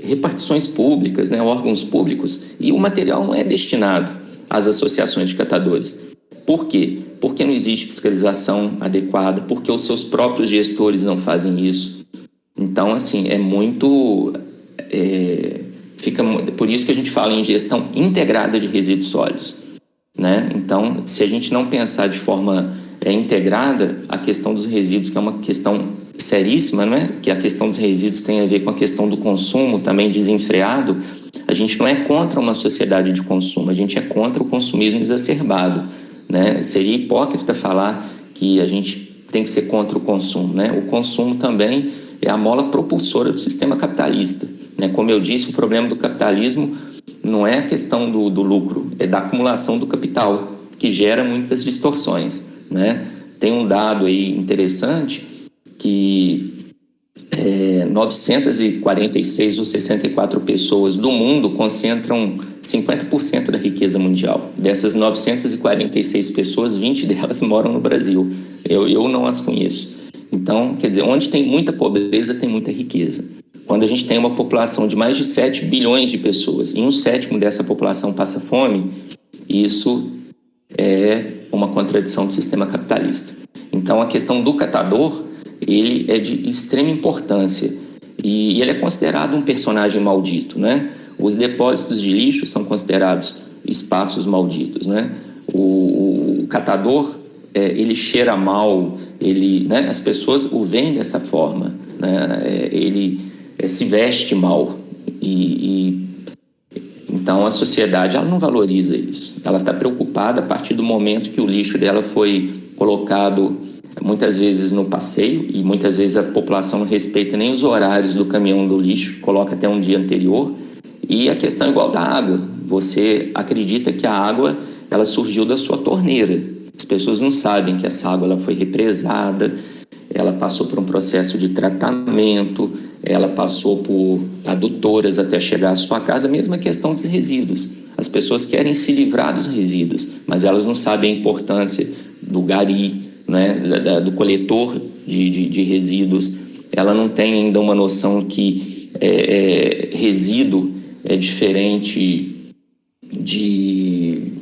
repartições públicas, né, órgãos públicos, e o material não é destinado às associações de catadores. Por quê? Porque não existe fiscalização adequada, porque os seus próprios gestores não fazem isso. Então, assim, por isso que a gente fala em gestão integrada de resíduos sólidos, né? Então, se a gente não pensar de forma integrada, a questão dos resíduos, que é uma questão seríssima, né? Que a questão dos resíduos tem a ver com a questão do consumo também desenfreado. A gente não é contra uma sociedade de consumo, a gente é contra o consumismo exacerbado, né? Seria hipócrita falar que a gente tem que ser contra o consumo, né? O consumo também é a mola propulsora do sistema capitalista, né? Como eu disse, o problema do capitalismo não é a questão do lucro, é da acumulação do capital, que gera muitas distorções, né? Tem um dado aí interessante que 946 ou 64 pessoas do mundo concentram 50% da riqueza mundial. Dessas 946 pessoas, 20 delas moram no Brasil. Eu não as conheço. Então, quer dizer, onde tem muita pobreza, tem muita riqueza. Quando a gente tem uma população de mais de 7 bilhões de pessoas e 1/7 dessa população passa fome, isso é uma contradição do sistema capitalista. Então, a questão do catador, ele é de extrema importância e ele é considerado um personagem maldito, né? Os depósitos de lixo são considerados espaços malditos, né? O catador, ele cheira mal, né? As pessoas o veem dessa forma, né? Ele se veste mal então a sociedade ela não valoriza isso. Ela está preocupada a partir do momento que o lixo dela foi colocado muitas vezes no passeio, e muitas vezes a população não respeita nem os horários do caminhão do lixo, coloca até um dia anterior. E a questão é igual da água. Você acredita que a água ela surgiu da sua torneira. As pessoas não sabem que essa água ela foi represada, ela passou por um processo de tratamento, ela passou por adutoras até chegar à sua casa. A mesma questão dos resíduos. As pessoas querem se livrar dos resíduos, mas elas não sabem a importância do gari, né, do coletor de resíduos. Ela não tem ainda uma noção que resíduo é diferente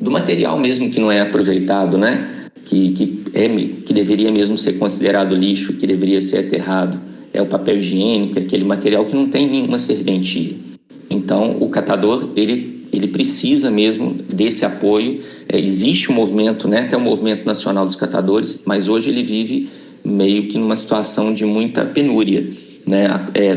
do material mesmo que não é aproveitado, né? Que deveria mesmo ser considerado lixo, que deveria ser aterrado. É o papel higiênico, aquele material que não tem nenhuma serventia. Então, o catador, ele precisa mesmo desse apoio. Existe um movimento, né, até o Movimento Nacional dos Catadores, mas hoje ele vive meio que numa situação de muita penúria, né?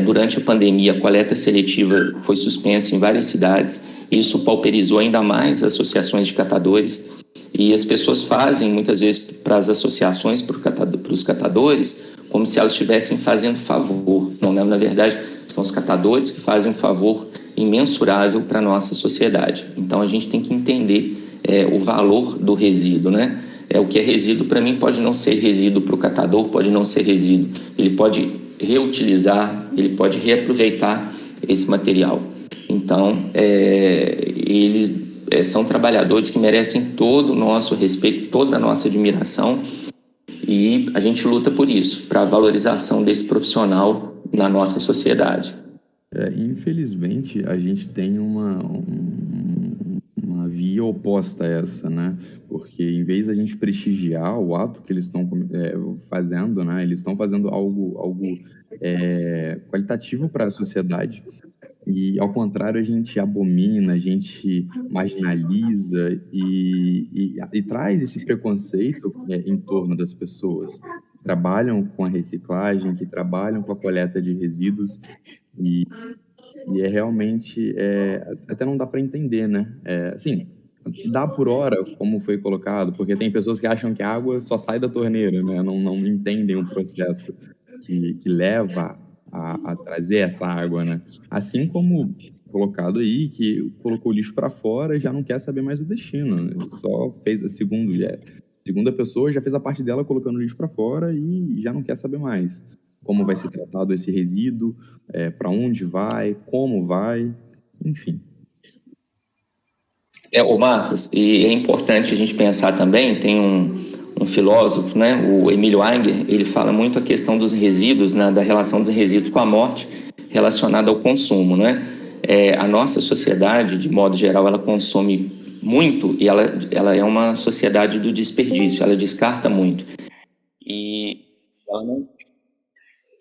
Durante a pandemia, a coleta seletiva foi suspensa em várias cidades. Isso pauperizou ainda mais as associações de catadores, e as pessoas fazem, muitas vezes, para as associações, para os catadores, como se elas estivessem fazendo favor. Não, na verdade, são os catadores que fazem um favor imensurável para a nossa sociedade. Então, a gente tem que entender o valor do resíduo, né? O que é resíduo, para mim, pode não ser resíduo para o catador, pode não ser resíduo. Ele pode reutilizar, ele pode reaproveitar esse material. Então, eles são trabalhadores que merecem todo o nosso respeito, toda a nossa admiração, e a gente luta por isso, para a valorização desse profissional na nossa sociedade. Infelizmente, a gente tem uma via oposta a essa, né? Porque em vez da gente prestigiar o ato que eles estão fazendo, né? Eles estão fazendo algo qualitativo para a sociedade. E, ao contrário, a gente abomina, a gente marginaliza e traz esse preconceito em torno das pessoas que trabalham com a reciclagem, que trabalham com a coleta de resíduos, e realmente, até não dá para entender, né? Assim, dá por hora, como foi colocado, porque tem pessoas que acham que a água só sai da torneira, né? Não entendem o processo que leva a trazer essa água, né? Assim como colocado aí, que colocou o lixo para fora e já não quer saber mais o destino, né? Só fez a segunda pessoa já fez a parte dela colocando o lixo para fora e já não quer saber mais como vai ser tratado esse resíduo, para onde vai, como vai, enfim. O Marcos, e é importante a gente pensar também, tem um filósofo, né, o Emílio Ainger, ele fala muito a questão dos resíduos, né, da relação dos resíduos com a morte relacionada ao consumo, né? A nossa sociedade, de modo geral, ela consome muito e ela é uma sociedade do desperdício, ela descarta muito. E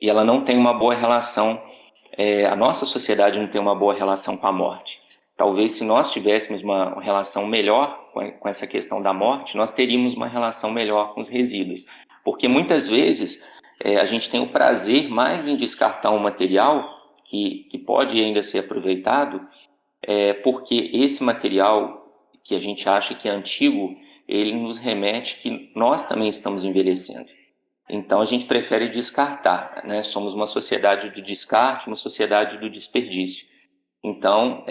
ela não tem uma boa relação, a nossa sociedade não tem uma boa relação com a morte. Talvez se nós tivéssemos uma relação melhor com essa questão da morte, nós teríamos uma relação melhor com os resíduos. Porque muitas vezes a gente tem o prazer mais em descartar um material que pode ainda ser aproveitado, porque esse material que a gente acha que é antigo, ele nos remete que nós também estamos envelhecendo. Então, a gente prefere descartar, né? Somos uma sociedade do descarte, uma sociedade do desperdício. Então,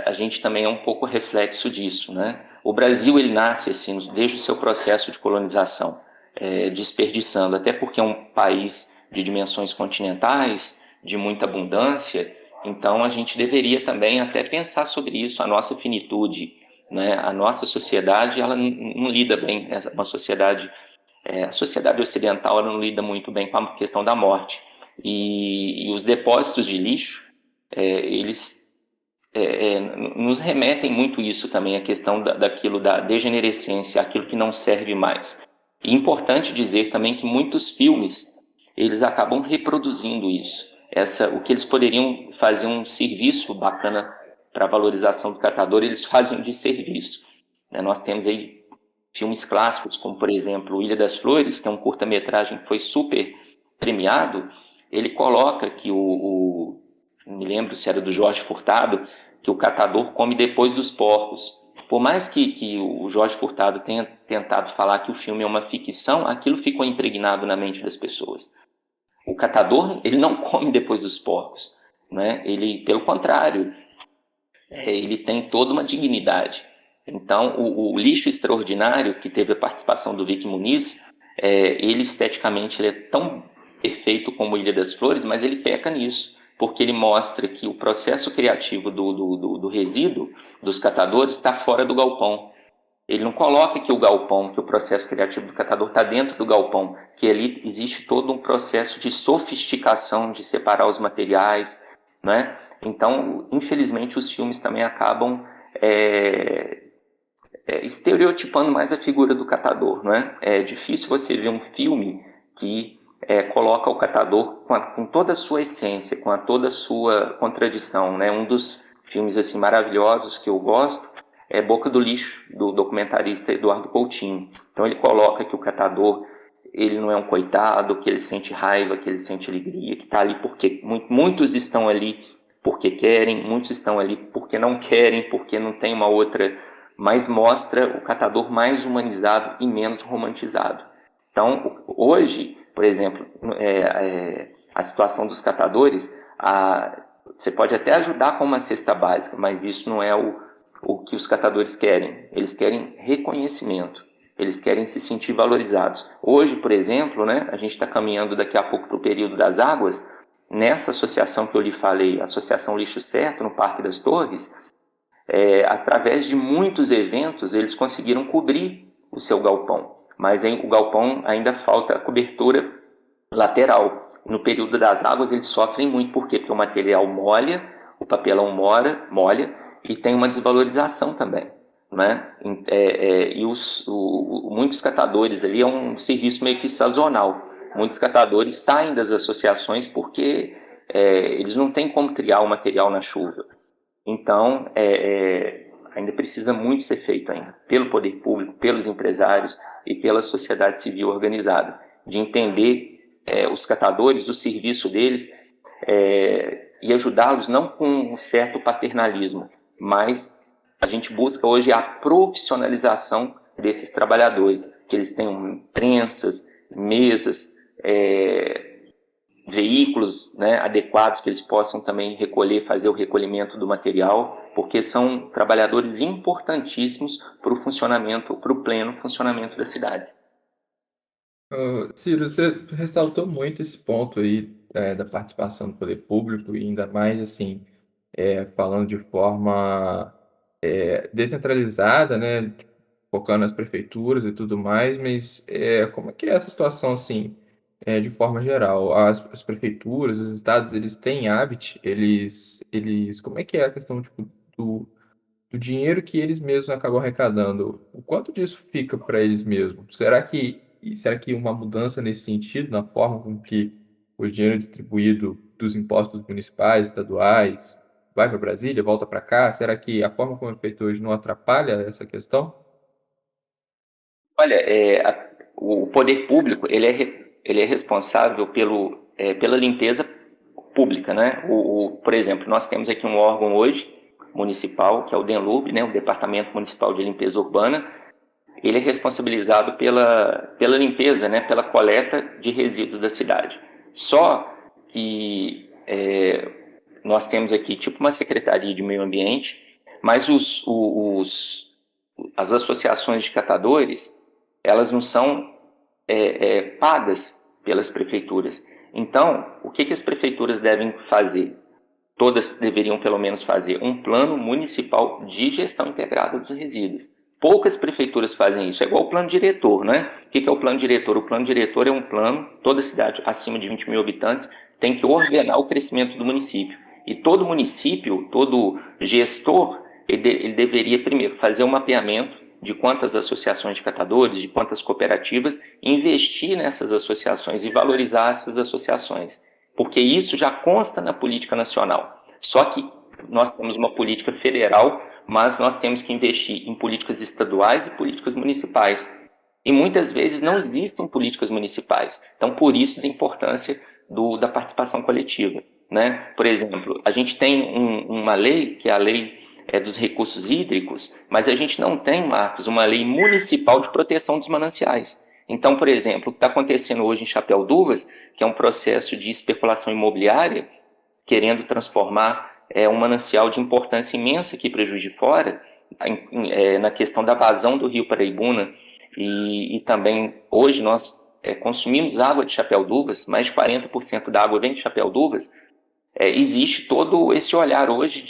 a gente também é um pouco reflexo disso, né? O Brasil, ele nasce assim, desde o seu processo de colonização, desperdiçando, até porque é um país de dimensões continentais, de muita abundância. Então, a gente deveria também até pensar sobre isso, a nossa finitude, né? A nossa sociedade, ela não lida bem, uma sociedade... a sociedade ocidental ela não lida muito bem com a questão da morte. E os depósitos de lixo, eles nos remetem muito isso também, a questão daquilo da degenerescência, aquilo que não serve mais. E importante dizer também que muitos filmes, eles acabam reproduzindo isso. O que eles poderiam fazer um serviço bacana para a valorização do catador, eles fazem de serviço. Nós temos aí filmes clássicos, como por exemplo Ilha das Flores, que é um curta-metragem que foi super premiado. Ele coloca que não me lembro se era do Jorge Furtado, que o catador come depois dos porcos. Por mais que o Jorge Furtado tenha tentado falar que o filme é uma ficção, aquilo ficou impregnado na mente das pessoas. O catador, ele não come depois dos porcos, né? Ele, pelo contrário, ele tem toda uma dignidade. Então, o Lixo Extraordinário, que teve a participação do Vic Muniz, ele esteticamente ele é tão perfeito como Ilha das Flores, mas ele peca nisso, porque ele mostra que o processo criativo do resíduo, dos catadores, está fora do galpão. Ele não coloca que o galpão, que o processo criativo do catador está dentro do galpão, que ali existe todo um processo de sofisticação, de separar os materiais, né? Então, infelizmente, os filmes também acabam estereotipando mais a figura do catador, não é? É difícil você ver um filme que coloca o catador com toda a sua essência, com toda a sua contradição, né? Um dos filmes assim maravilhosos que eu gosto é Boca do Lixo, do documentarista Eduardo Coutinho. Então ele coloca que o catador, ele não é um coitado, que ele sente raiva, que ele sente alegria, que está ali porque muitos estão ali porque querem, muitos estão ali porque não querem, porque não tem uma outra, mas mostra o catador mais humanizado e menos romantizado. Então, hoje, por exemplo, a situação dos catadores, você pode até ajudar com uma cesta básica, mas isso não é o que os catadores querem. Eles querem reconhecimento, eles querem se sentir valorizados. Hoje, por exemplo, né, a gente está caminhando daqui a pouco para o período das águas. Nessa associação que eu lhe falei, Associação Lixo Certo, no Parque das Torres, através de muitos eventos, eles conseguiram cobrir o seu galpão. Mas o galpão ainda falta a cobertura lateral. No período das águas eles sofrem muito, por quê? Porque o material molha, o papelão molha e tem uma desvalorização também, né? E muitos catadores ali é um serviço meio que sazonal. Muitos catadores saem das associações porque eles não têm como triar o material na chuva. Então, ainda precisa muito ser feito ainda, pelo poder público, pelos empresários e pela sociedade civil organizada, de entender os catadores, do serviço deles e ajudá-los não com um certo paternalismo, mas a gente busca hoje a profissionalização desses trabalhadores, que eles tenham prensas, mesas, veículos, né, adequados, que eles possam também fazer o recolhimento do material, porque são trabalhadores importantíssimos para o pleno funcionamento das cidades. Ciro, você ressaltou muito esse ponto aí da participação do poder público e ainda mais assim falando de forma descentralizada, né, focando nas prefeituras e tudo mais, mas como é que é essa situação assim, de forma geral? As prefeituras, os estados, eles têm hábito, como é que é a questão tipo, do dinheiro que eles mesmos acabam arrecadando? O quanto disso fica para eles mesmos? Será que uma mudança nesse sentido, na forma com que o dinheiro é distribuído dos impostos municipais, estaduais, vai para Brasília, volta para cá? Será que a forma como é feito hoje não atrapalha essa questão? Olha, o poder público ele é responsável pela limpeza pública, né? Por exemplo, nós temos aqui um órgão hoje municipal, que é o DENLURB, né? O Departamento Municipal de Limpeza Urbana. Ele é responsabilizado pela limpeza, né? Pela coleta de resíduos da cidade. Só que nós temos aqui tipo uma secretaria de meio ambiente, mas as associações de catadores, elas não são pagas pelas prefeituras. Então, o que as prefeituras devem fazer? Todas deveriam pelo menos fazer um plano municipal de gestão integrada dos resíduos. Poucas prefeituras fazem isso, é igual o plano diretor, né? O que é o plano diretor? O plano diretor é um plano, toda cidade acima de 20 mil habitantes tem que ordenar o crescimento do município. E todo município, todo gestor, ele deveria primeiro fazer um mapeamento de quantas associações de catadores, de quantas cooperativas, investir nessas associações e valorizar essas associações, porque isso já consta na política nacional. Só que nós temos uma política federal, mas nós temos que investir em políticas estaduais e políticas municipais. E muitas vezes não existem políticas municipais. Então, por isso, a importância da participação coletiva, né? Por exemplo, a gente tem uma lei, que é a lei dos recursos hídricos, mas a gente não tem, Marcos, uma lei municipal de proteção dos mananciais. Então, por exemplo, o que está acontecendo hoje em Chapéu d'Uvas, que é um processo de especulação imobiliária, querendo transformar um manancial de importância imensa aqui para Juiz de Fora, na questão da vazão do rio Paraibuna, e também hoje nós consumimos água de Chapéu d'Uvas, mais de 40% da água vem de Chapéu d'Uvas. Existe todo esse olhar hoje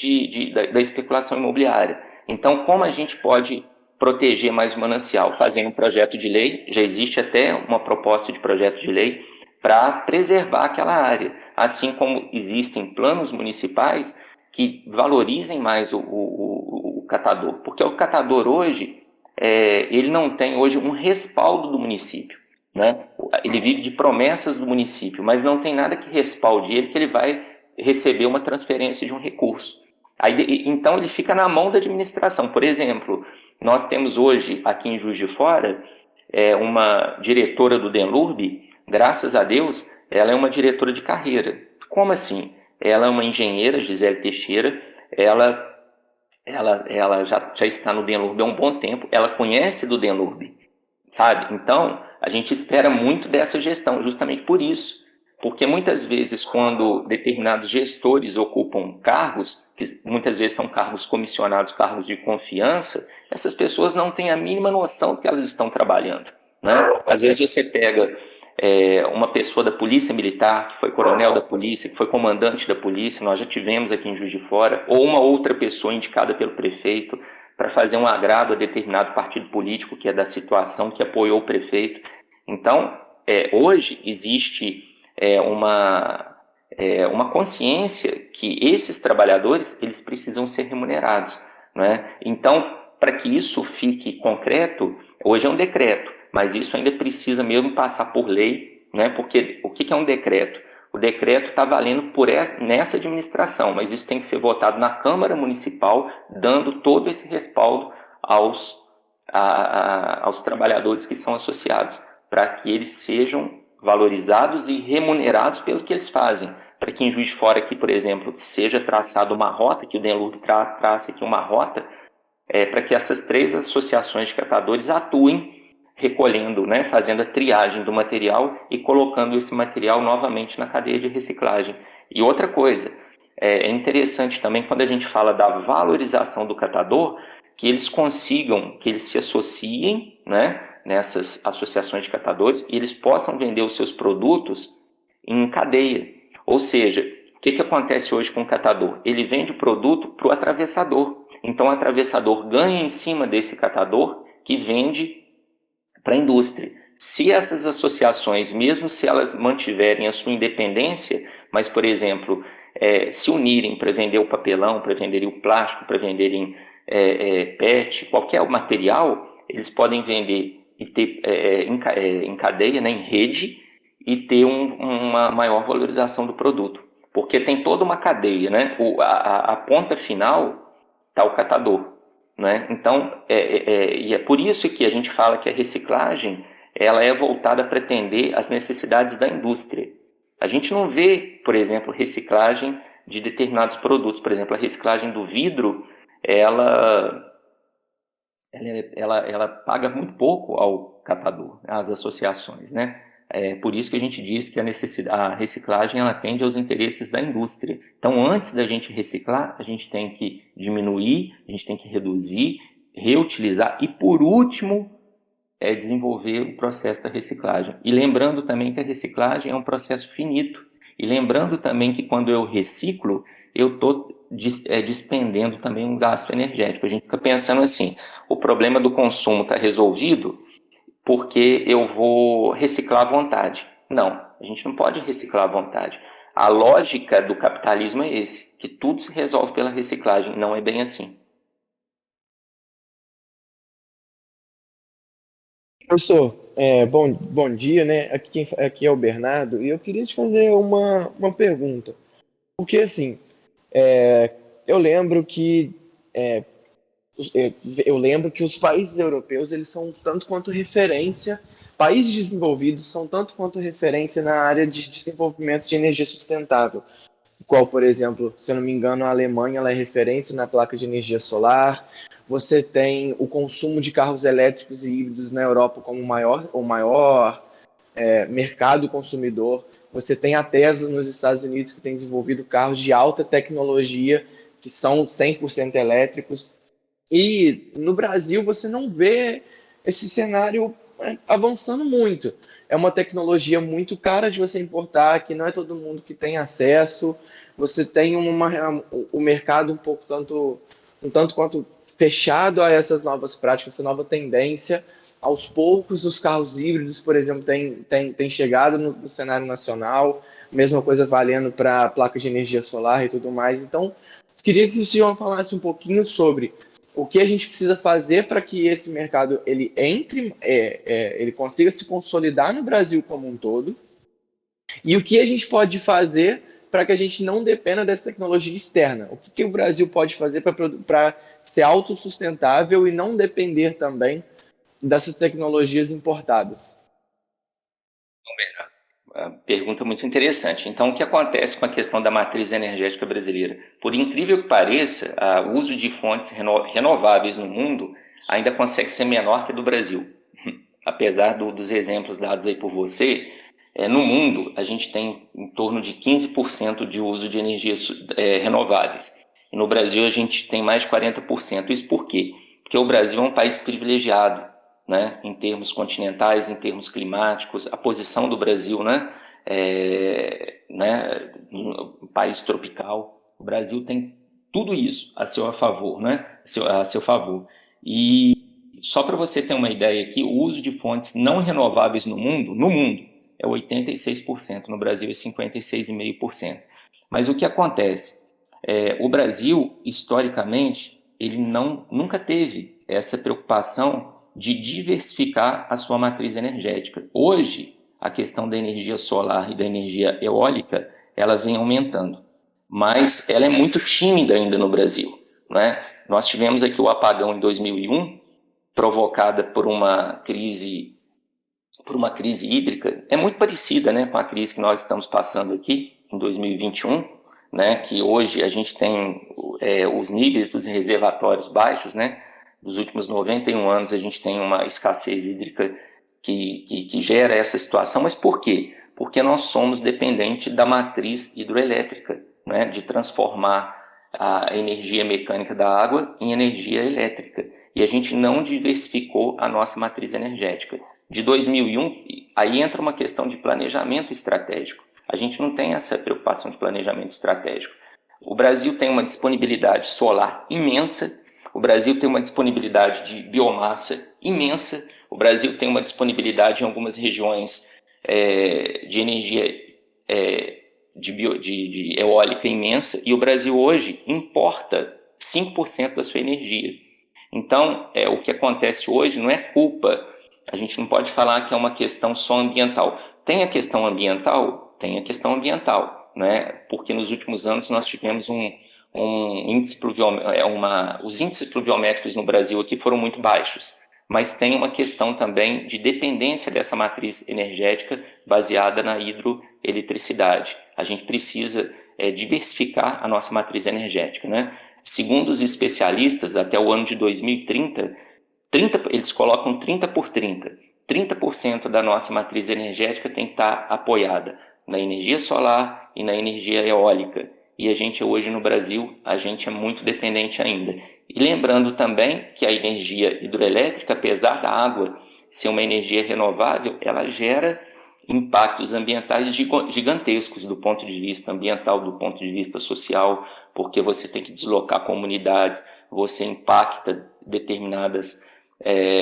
da especulação imobiliária. Então, como a gente pode proteger mais o manancial? Fazendo um projeto de lei, já existe até uma proposta de projeto de lei para preservar aquela área, assim como existem planos municipais que valorizem mais o catador, porque o catador hoje, ele não tem hoje um respaldo do município, né? Ele vive de promessas do município, mas não tem nada que respalde ele que ele vai receber uma transferência de um recurso. Então ele fica na mão da administração. Por exemplo, nós temos hoje aqui em Juiz de Fora uma diretora do DENLURB, graças a Deus, ela é uma diretora de carreira. Como assim? Ela é uma engenheira, Gisele Teixeira, ela já está no DENLURB há um bom tempo, ela conhece do DENLURB, sabe? Então, a gente espera muito dessa gestão, justamente por isso. Porque muitas vezes, quando determinados gestores ocupam cargos, que muitas vezes são cargos comissionados, cargos de confiança, essas pessoas não têm a mínima noção do que elas estão trabalhando, né? Às vezes você pega uma pessoa da polícia militar, que foi coronel da polícia, que foi comandante da polícia, nós já tivemos aqui em Juiz de Fora, ou uma outra pessoa indicada pelo prefeito para fazer um agrado a determinado partido político que é da situação, que apoiou o prefeito. Então, hoje existe uma consciência que esses trabalhadores eles precisam ser remunerados, não é? Então, para que isso fique concreto, hoje é um decreto, mas isso ainda precisa mesmo passar por lei, né? Porque o que é um decreto? O decreto está valendo nessa administração, mas isso tem que ser votado na Câmara Municipal, dando todo esse respaldo aos trabalhadores que são associados, para que eles sejam valorizados e remunerados pelo que eles fazem. Para que em Juiz de Fora aqui, por exemplo, seja traçada uma rota, que o DENLURB trace aqui uma rota, para que essas 3 associações de catadores atuem recolhendo, né, fazendo a triagem do material e colocando esse material novamente na cadeia de reciclagem. E outra coisa, é interessante também quando a gente fala da valorização do catador, que eles consigam, que eles se associem, né, nessas associações de catadores e eles possam vender os seus produtos em cadeia. Ou seja, o que acontece hoje com o catador? Ele vende o produto para o atravessador. Então o atravessador ganha em cima desse catador que vende para a indústria. Se essas associações, mesmo se elas mantiverem a sua independência, mas, por exemplo, se unirem para vender o papelão, para venderem o plástico, para venderem PET, qualquer material, eles podem vender e ter em cadeia, né, em rede, e ter uma maior valorização do produto. Porque tem toda uma cadeia, né? A ponta final está o catador, né? Então, e é por isso que a gente fala que a reciclagem ela é voltada para atender às necessidades da indústria. A gente não vê, por exemplo, reciclagem de determinados produtos. Por exemplo, a reciclagem do vidro, ela paga muito pouco ao catador, às associações, né? Por isso que a gente diz que a reciclagem ela atende aos interesses da indústria. Então, antes da gente reciclar, a gente tem que diminuir, a gente tem que reduzir, reutilizar e, por último, desenvolver o processo da reciclagem. E lembrando também que a reciclagem é um processo finito. E lembrando também que quando eu reciclo, eu estou despendendo também um gasto energético. A gente fica pensando assim, o problema do consumo está resolvido porque eu vou reciclar à vontade. Não, a gente não pode reciclar à vontade. a lógica do capitalismo é esse, que tudo se resolve pela reciclagem. Não é bem assim. Professor, bom dia, né? Aqui é o Bernardo e eu queria te fazer uma pergunta. Porque, assim, eu lembro que é, eu lembro que os países europeus eles são tanto quanto referência, países desenvolvidos são tanto quanto referência na área de desenvolvimento de energia sustentável. Qual, por exemplo, se eu não me engano, a Alemanha ela é referência na placa de energia solar. Você tem o consumo de carros elétricos e híbridos na Europa como o maior mercado consumidor. Você tem a Tesla nos Estados Unidos, que tem desenvolvido carros de alta tecnologia, que são 100% elétricos. E no Brasil você não vê esse cenário avançando muito. É uma tecnologia muito cara de você importar, que não é todo mundo que tem acesso. Você tem o mercado um tanto quanto fechado a essas novas práticas, essa nova tendência. Aos poucos, os carros híbridos, por exemplo, têm chegado no cenário nacional. Mesma coisa valendo para placas de energia solar e tudo mais. Então, queria que o senhor falasse um pouquinho sobre o que a gente precisa fazer para que esse mercado ele entre, ele consiga se consolidar no Brasil como um todo, e o que a gente pode fazer para que a gente não dependa dessa tecnologia externa. O que o Brasil pode fazer para ser autossustentável e não depender também dessas tecnologias importadas? Pergunta muito interessante. Então, o que acontece com a questão da matriz energética brasileira? Por incrível que pareça, o uso de fontes renováveis no mundo ainda consegue ser menor que do Brasil. Apesar dos exemplos dados aí por você, no mundo a gente tem em torno de 15% de uso de energias renováveis. E no Brasil a gente tem mais de 40%. Isso por quê? Porque o Brasil é um país privilegiado, né, em termos continentais, em termos climáticos, a posição do Brasil, um país tropical. O Brasil tem tudo isso a seu favor, a seu favor. E só para você ter uma ideia aqui, o uso de fontes não renováveis no mundo é 86%, no Brasil é 56,5%. Mas o que acontece? O Brasil, historicamente, ele nunca teve essa preocupação de diversificar a sua matriz energética. Hoje, a questão da energia solar e da energia eólica, ela vem aumentando, mas ela é muito tímida ainda no Brasil, né? Nós tivemos aqui o apagão em 2001, provocada por uma crise hídrica, é muito parecida, né, com a crise que nós estamos passando aqui em 2021, né, que hoje a gente tem os níveis dos reservatórios baixos, né? Dos últimos 91 anos a gente tem uma escassez hídrica que gera essa situação. Mas por quê? Porque nós somos dependentes da matriz hidroelétrica, né, de transformar a energia mecânica da água em energia elétrica. E a gente não diversificou a nossa matriz energética. De 2001, aí entra uma questão de planejamento estratégico. A gente não tem essa preocupação de planejamento estratégico. O Brasil tem uma disponibilidade solar imensa, o Brasil tem uma disponibilidade de biomassa imensa, o Brasil tem uma disponibilidade em algumas regiões de energia de eólica imensa, e o Brasil hoje importa 5% da sua energia. Então, o que acontece hoje não é culpa, a gente não pode falar que é uma questão só ambiental. Tem a questão ambiental? Tem a questão ambiental, né? Porque nos últimos anos nós tivemos os índices pluviométricos no Brasil aqui foram muito baixos, mas tem uma questão também de dependência dessa matriz energética baseada na hidroeletricidade. A gente precisa diversificar a nossa matriz energética, né? Segundo os especialistas, até o ano de 2030, eles colocam 30 por 30. 30% da nossa matriz energética tem que estar apoiada na energia solar e na energia eólica. E a gente hoje no Brasil, a gente é muito dependente ainda. E lembrando também que a energia hidroelétrica, apesar da água ser uma energia renovável, ela gera impactos ambientais gigantescos do ponto de vista ambiental, do ponto de vista social, porque você tem que deslocar comunidades, você impacta determinadas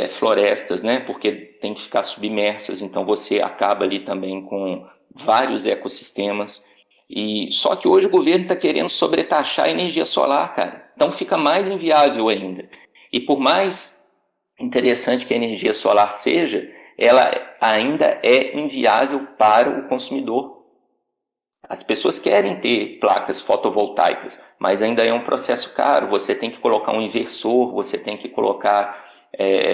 florestas, né? Porque tem que ficar submersas, então você acaba ali também com vários ecossistemas. E só que hoje o governo está querendo sobretaxar a energia solar, cara. Então fica mais inviável ainda. E por mais interessante que a energia solar seja, ela ainda é inviável para o consumidor. As pessoas querem ter placas fotovoltaicas, mas ainda é um processo caro. Você tem que colocar um inversor, você tem que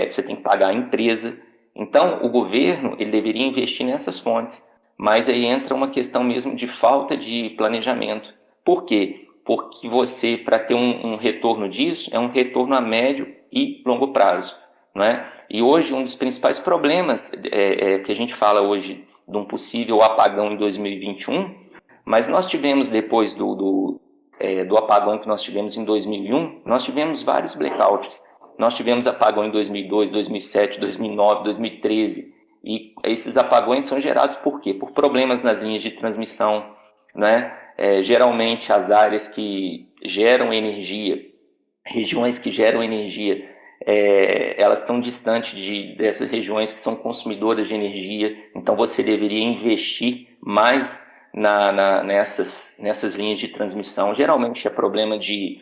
você tem que pagar a empresa. Então, o governo ele deveria investir nessas fontes, mas aí entra uma questão mesmo de falta de planejamento. Por quê? Porque você, para ter um retorno disso, é um retorno a médio e longo prazo, não é? E hoje, um dos principais problemas que a gente fala hoje de um possível apagão em 2021, mas nós tivemos depois do apagão que nós tivemos em 2001, nós tivemos vários blackouts. Nós tivemos apagão em 2002, 2007, 2009, 2013. E esses apagões são gerados por quê? Por problemas nas linhas de transmissão, né? Geralmente as áreas que geram energia, regiões que geram energia, elas estão distantes dessas regiões que são consumidoras de energia. Então você deveria investir mais nessas linhas de transmissão. Geralmente é problema de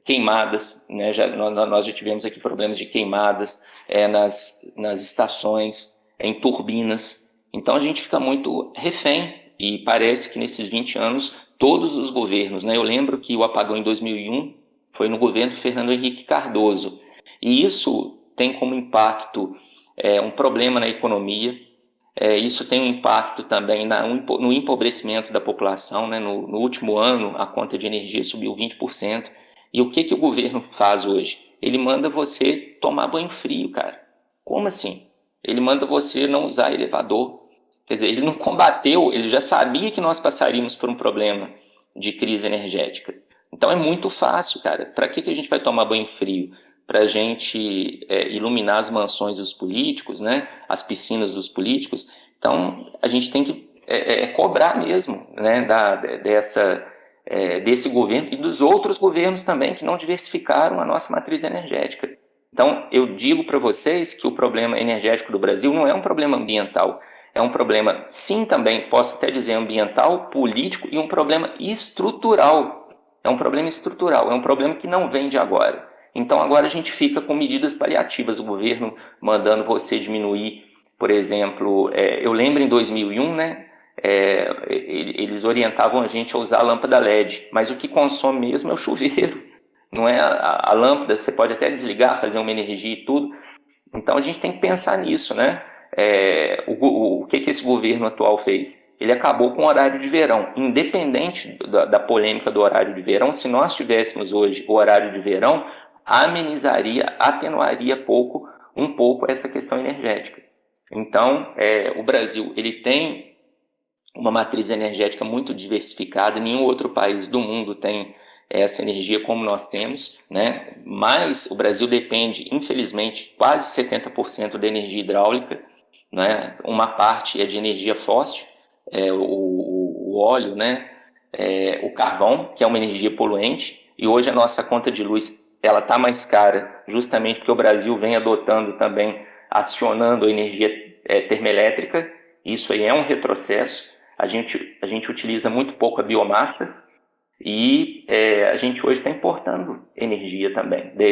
queimadas, né? Nós já tivemos aqui problemas de queimadas nas estações, em turbinas. Então a gente fica muito refém e parece que nesses 20 anos todos os governos, né? Eu lembro que o apagão em 2001 foi no governo Fernando Henrique Cardoso, e isso tem como impacto um problema na economia. Isso tem um impacto também no empobrecimento da população, né? No último ano, a conta de energia subiu 20%. E o que o governo faz hoje? Ele manda você tomar banho frio, cara. Como assim? Ele manda você não usar elevador. Quer dizer, ele não combateu, ele já sabia que nós passaríamos por um problema de crise energética. Então é muito fácil, cara. Para que a gente vai tomar banho frio? Para a gente iluminar as mansões dos políticos, né? As piscinas dos políticos. Então a gente tem que cobrar mesmo, né? Desse governo e dos outros governos também que não diversificaram a nossa matriz energética. Então eu digo para vocês que o problema energético do Brasil não é um problema ambiental. É um problema, sim, também, posso até dizer ambiental, político e um problema estrutural. É um problema estrutural, é um problema que não vem de agora. Então agora a gente fica com medidas paliativas, o governo mandando você diminuir, por exemplo, eu lembro em 2001, né, eles orientavam a gente a usar a lâmpada LED, mas o que consome mesmo é o chuveiro, não é a lâmpada, você pode até desligar, fazer uma energia e tudo. Então a gente tem que pensar nisso, né? O que esse governo atual fez? Ele acabou com o horário de verão. Independente da polêmica do horário de verão, se nós tivéssemos hoje o horário de verão, atenuaria um pouco essa questão energética. Então, o Brasil ele tem uma matriz energética muito diversificada, nenhum outro país do mundo tem essa energia como nós temos, né? Mas o Brasil depende, infelizmente, quase 70% da energia hidráulica, né? Uma parte é de energia fóssil, o óleo, né? O carvão, que é uma energia poluente, e hoje a nossa conta de luz ela está mais cara, justamente porque o Brasil vem adotando também, acionando a energia termoelétrica. Isso aí é um retrocesso. A gente utiliza muito pouco a biomassa e a gente hoje está importando energia também, da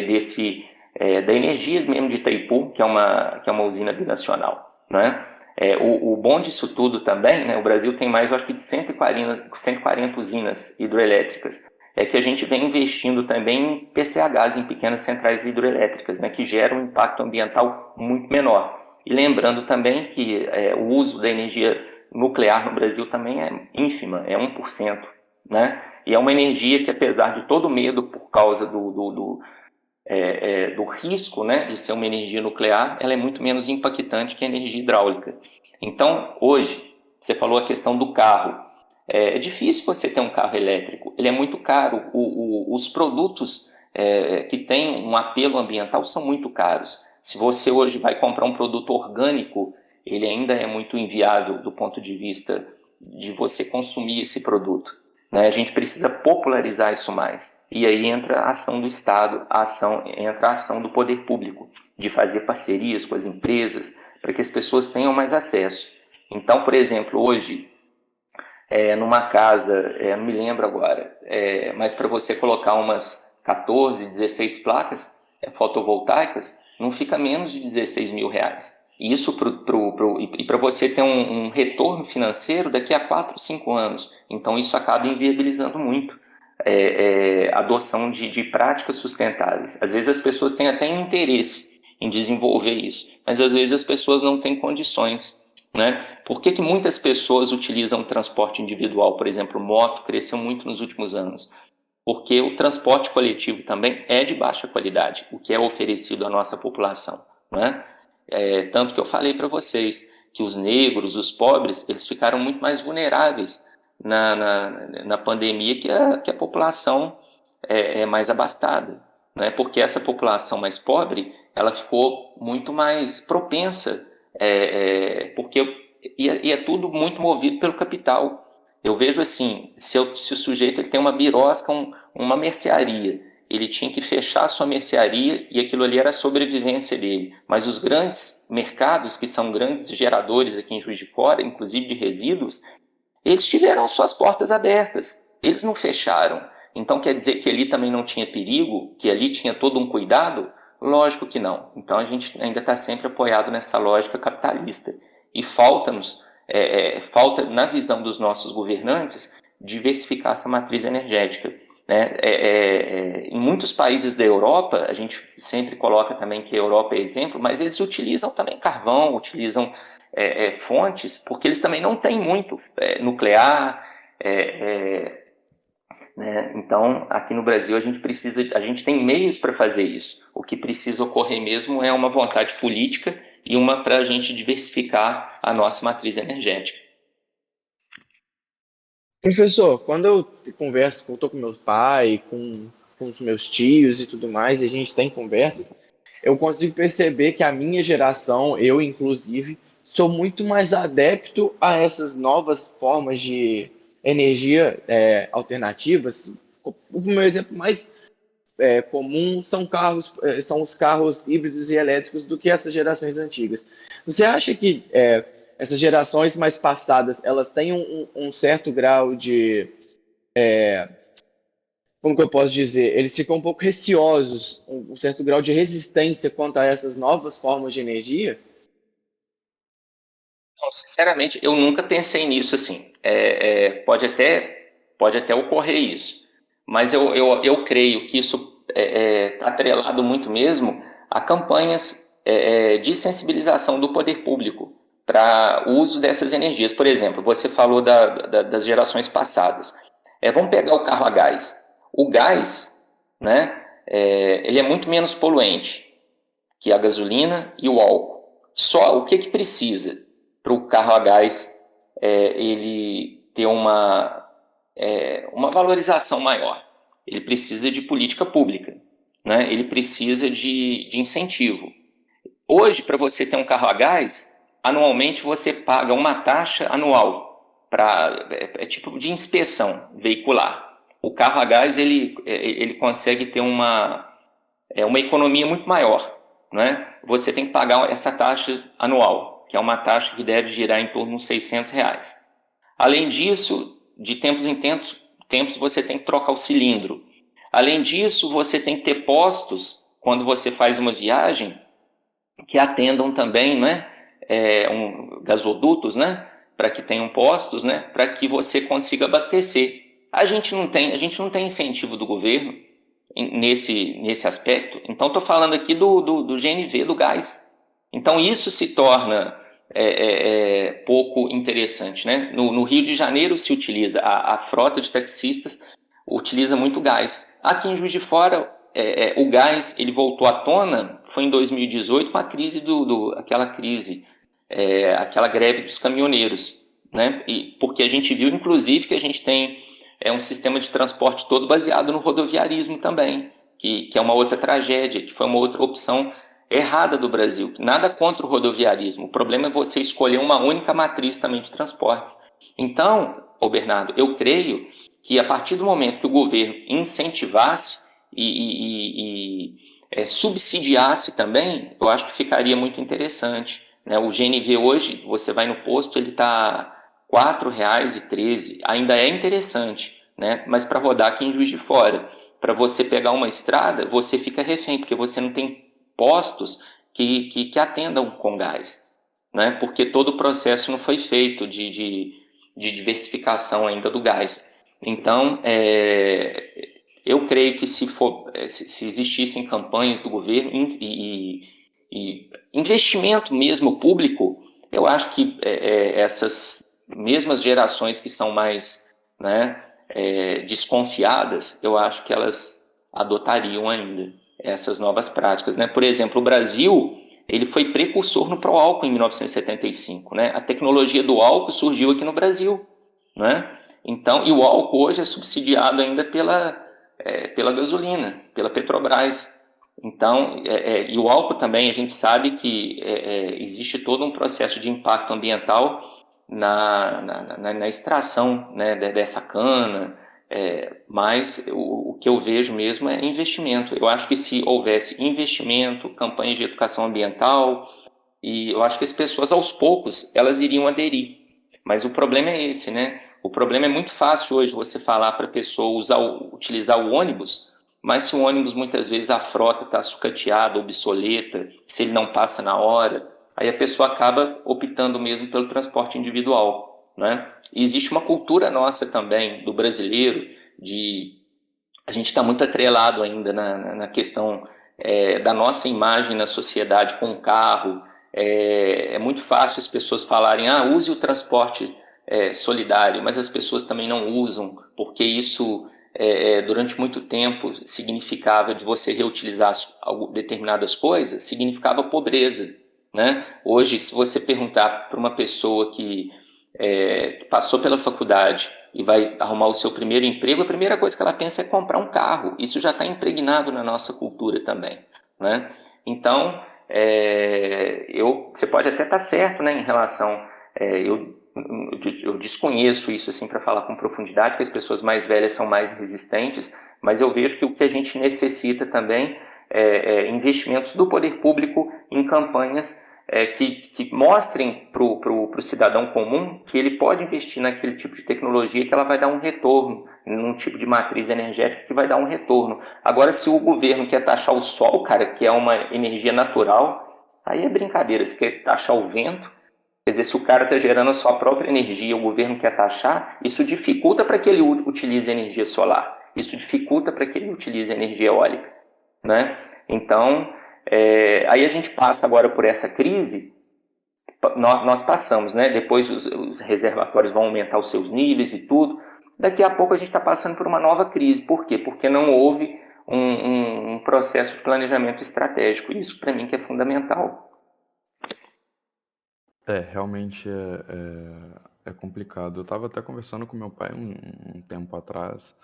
energia mesmo de Itaipu, que é uma usina binacional, né? O bom disso tudo também, né? O Brasil tem mais, eu acho que de 140 usinas hidroelétricas, que a gente vem investindo também em PCHs, em pequenas centrais hidroelétricas, né? Que geram um impacto ambiental muito menor. E lembrando também que o uso da energia nuclear no Brasil também é ínfima, é 1%, né? E é uma energia que, apesar de todo o medo por causa do risco, né, de ser uma energia nuclear, ela é muito menos impactante que a energia hidráulica. Então, hoje, você falou a questão do carro. É difícil você ter um carro elétrico, ele é muito caro. Os produtos que têm um apelo ambiental são muito caros. Se você hoje vai comprar um produto orgânico, ele ainda é muito inviável do ponto de vista de você consumir esse produto, né? A gente precisa popularizar isso mais. E aí entra a ação do Estado, entra a ação do poder público, de fazer parcerias com as empresas para que as pessoas tenham mais acesso. Então, por exemplo, hoje, numa casa, não me lembro agora, mas para você colocar umas 14, 16 placas fotovoltaicas, não fica menos de R$ 16.000. Isso para você ter um retorno financeiro daqui a 4, 5 anos. Então, isso acaba inviabilizando muito a adoção de práticas sustentáveis. Às vezes as pessoas têm até interesse em desenvolver isso, mas às vezes as pessoas não têm condições, né? Por que muitas pessoas utilizam transporte individual? Por exemplo, moto cresceu muito nos últimos anos. Porque o transporte coletivo também é de baixa qualidade, o que é oferecido à nossa população, né? Tanto que eu falei para vocês que os negros, os pobres, eles ficaram muito mais vulneráveis na pandemia que a população mais abastada, né? Porque essa população mais pobre, ela ficou muito mais propensa, e é tudo muito movido pelo capital. Eu vejo assim, se o sujeito ele tem uma birosca, uma mercearia, ele tinha que fechar a sua mercearia e aquilo ali era a sobrevivência dele. Mas os grandes mercados, que são grandes geradores aqui em Juiz de Fora, inclusive de resíduos, eles tiveram suas portas abertas, eles não fecharam. Então quer dizer que ali também não tinha perigo, que ali tinha todo um cuidado? Lógico que não. Então a gente ainda está sempre apoiado nessa lógica capitalista. E falta na visão dos nossos governantes diversificar essa matriz energética, né? Em muitos países da Europa, a gente sempre coloca também que a Europa é exemplo, mas eles utilizam também carvão, utilizam fontes, porque eles também não têm muito nuclear, né? Então, aqui no Brasil, a gente tem meios para fazer isso. O que precisa ocorrer mesmo é uma vontade política e uma para a gente diversificar a nossa matriz energética. Professor, quando eu converso, eu estou com meu pai, com os meus tios e tudo mais, e a gente tem conversas, eu consigo perceber que a minha geração, eu inclusive, sou muito mais adepto a essas novas formas de energia alternativas. O meu exemplo mais comum são os carros híbridos e elétricos do que essas gerações antigas. Você acha que essas gerações mais passadas elas têm um certo grau de como que eu posso dizer? Eles ficam um pouco receosos, um certo grau de resistência quanto a essas novas formas de energia? Não, sinceramente, eu nunca pensei nisso assim. Pode até ocorrer isso, mas eu creio que isso está atrelado muito mesmo a campanhas de sensibilização do poder público para o uso dessas energias. Por exemplo, você falou das gerações passadas. Vamos pegar o carro a gás. O gás, né, ele é muito menos poluente que a gasolina e o álcool. Só o que precisa para o carro a gás ele ter uma valorização maior? Ele precisa de política pública, né? Ele precisa de incentivo. Hoje, para você ter um carro a gás, anualmente você paga uma taxa anual tipo de inspeção veicular. O carro a gás ele consegue ter uma economia muito maior, né? Você tem que pagar essa taxa anual, que é uma taxa que deve girar em torno de uns R$ 600. Além disso, de tempos em tempos você tem que trocar o cilindro. Além disso, você tem que ter postos, quando você faz uma viagem, que atendam também, né, gasodutos, né, para que tenham postos, né, para que você consiga abastecer. A gente não tem incentivo do governo nesse aspecto. Então, estou falando aqui do GNV, do gás. Então, isso se torna pouco interessante, né? No Rio de Janeiro se utiliza, a frota de taxistas utiliza muito gás. Aqui em Juiz de Fora, o gás ele voltou à tona, foi em 2018 com a crise aquela greve dos caminhoneiros, né? Porque a gente viu, inclusive, que a gente tem um sistema de transporte todo baseado no rodoviarismo também, que é uma outra tragédia, que foi uma outra opção errada do Brasil. Nada contra o rodoviarismo, o problema é você escolher uma única matriz também de transportes. Então, Bernardo, eu creio que a partir do momento que o governo incentivasse e subsidiasse também, eu acho que ficaria muito interessante, né? O GNV hoje, você vai no posto, ele está R$ 4,13 ainda é interessante, né? Mas para rodar aqui em Juiz de Fora, para você pegar uma estrada, você fica refém, porque você não tem postos que atendam com gás, né? Porque todo o processo não foi feito de diversificação ainda do gás. Então, eu creio que se existissem campanhas do governo e investimento mesmo público, eu acho que essas mesmas gerações que são mais, né, desconfiadas, eu acho que elas adotariam ainda essas novas práticas, né? Por exemplo, o Brasil, ele foi precursor no pró-álcool em 1975, né? A tecnologia do álcool surgiu aqui no Brasil, né? Então, e o álcool hoje é subsidiado ainda pela gasolina, pela Petrobras. Então, e o álcool também, a gente sabe que existe todo um processo de impacto ambiental na extração, né, dessa cana, mas o que eu vejo mesmo é investimento. Eu acho que se houvesse investimento, campanhas de educação ambiental, e eu acho que as pessoas, aos poucos, elas iriam aderir. Mas o problema é esse, né? O problema é muito fácil hoje você falar para a pessoa utilizar o ônibus, mas se o ônibus, muitas vezes, a frota está sucateada, obsoleta, se ele não passa na hora, aí a pessoa acaba optando mesmo pelo transporte individual, né? E existe uma cultura nossa também, do brasileiro, a gente está muito atrelado ainda na questão da nossa imagem na sociedade com o carro. É muito fácil as pessoas falarem, use o transporte solidário, mas as pessoas também não usam, porque isso durante muito tempo significava de você reutilizar determinadas coisas, significava pobreza, né? Hoje, se você perguntar para uma pessoa que passou pela faculdade e vai arrumar o seu primeiro emprego, a primeira coisa que ela pensa é comprar um carro. Isso já está impregnado na nossa cultura também, né? Então, você pode até estar certo, né, em relação... eu desconheço isso assim para falar com profundidade, que as pessoas mais velhas são mais resistentes, mas eu vejo que o que a gente necessita também é investimentos do poder público em campanhas que mostrem para o cidadão comum que ele pode investir naquele tipo de tecnologia, que ela vai dar um retorno, num tipo de matriz energética que vai dar um retorno. Agora, se o governo quer taxar o sol, cara, que é uma energia natural, aí é brincadeira. Se quer taxar o vento, quer dizer, se o cara está gerando a sua própria energia, o governo quer taxar, isso dificulta para que ele utilize energia solar, isso dificulta para que ele utilize energia eólica, né? Então, aí a gente passa agora por essa crise, nós passamos, né? Depois os reservatórios vão aumentar os seus níveis e tudo. Daqui a pouco a gente está passando por uma nova crise. Por quê? Porque não houve um processo de planejamento estratégico. Isso, para mim, que é fundamental. Realmente é complicado. Eu estava até conversando com meu pai um tempo atrás,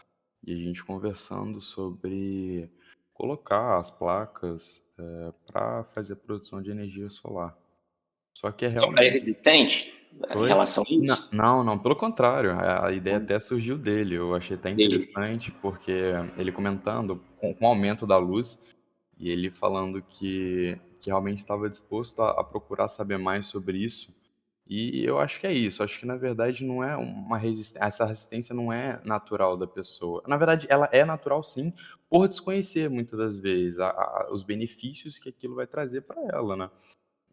e a gente conversando sobre colocar as placas para fazer produção de energia solar. Só que é Só é realmente... resistente em Oi? relação a isso? Não, pelo contrário. A ideia até surgiu dele. Eu achei até interessante, porque ele comentando com o aumento da luz, e ele falando que realmente estava disposto a procurar saber mais sobre isso. E eu acho que é isso. Acho que, na verdade, não é uma resistência. Essa resistência não é natural da pessoa. Na verdade, ela é natural, sim, por desconhecer, muitas das vezes, os benefícios que aquilo vai trazer para ela, né?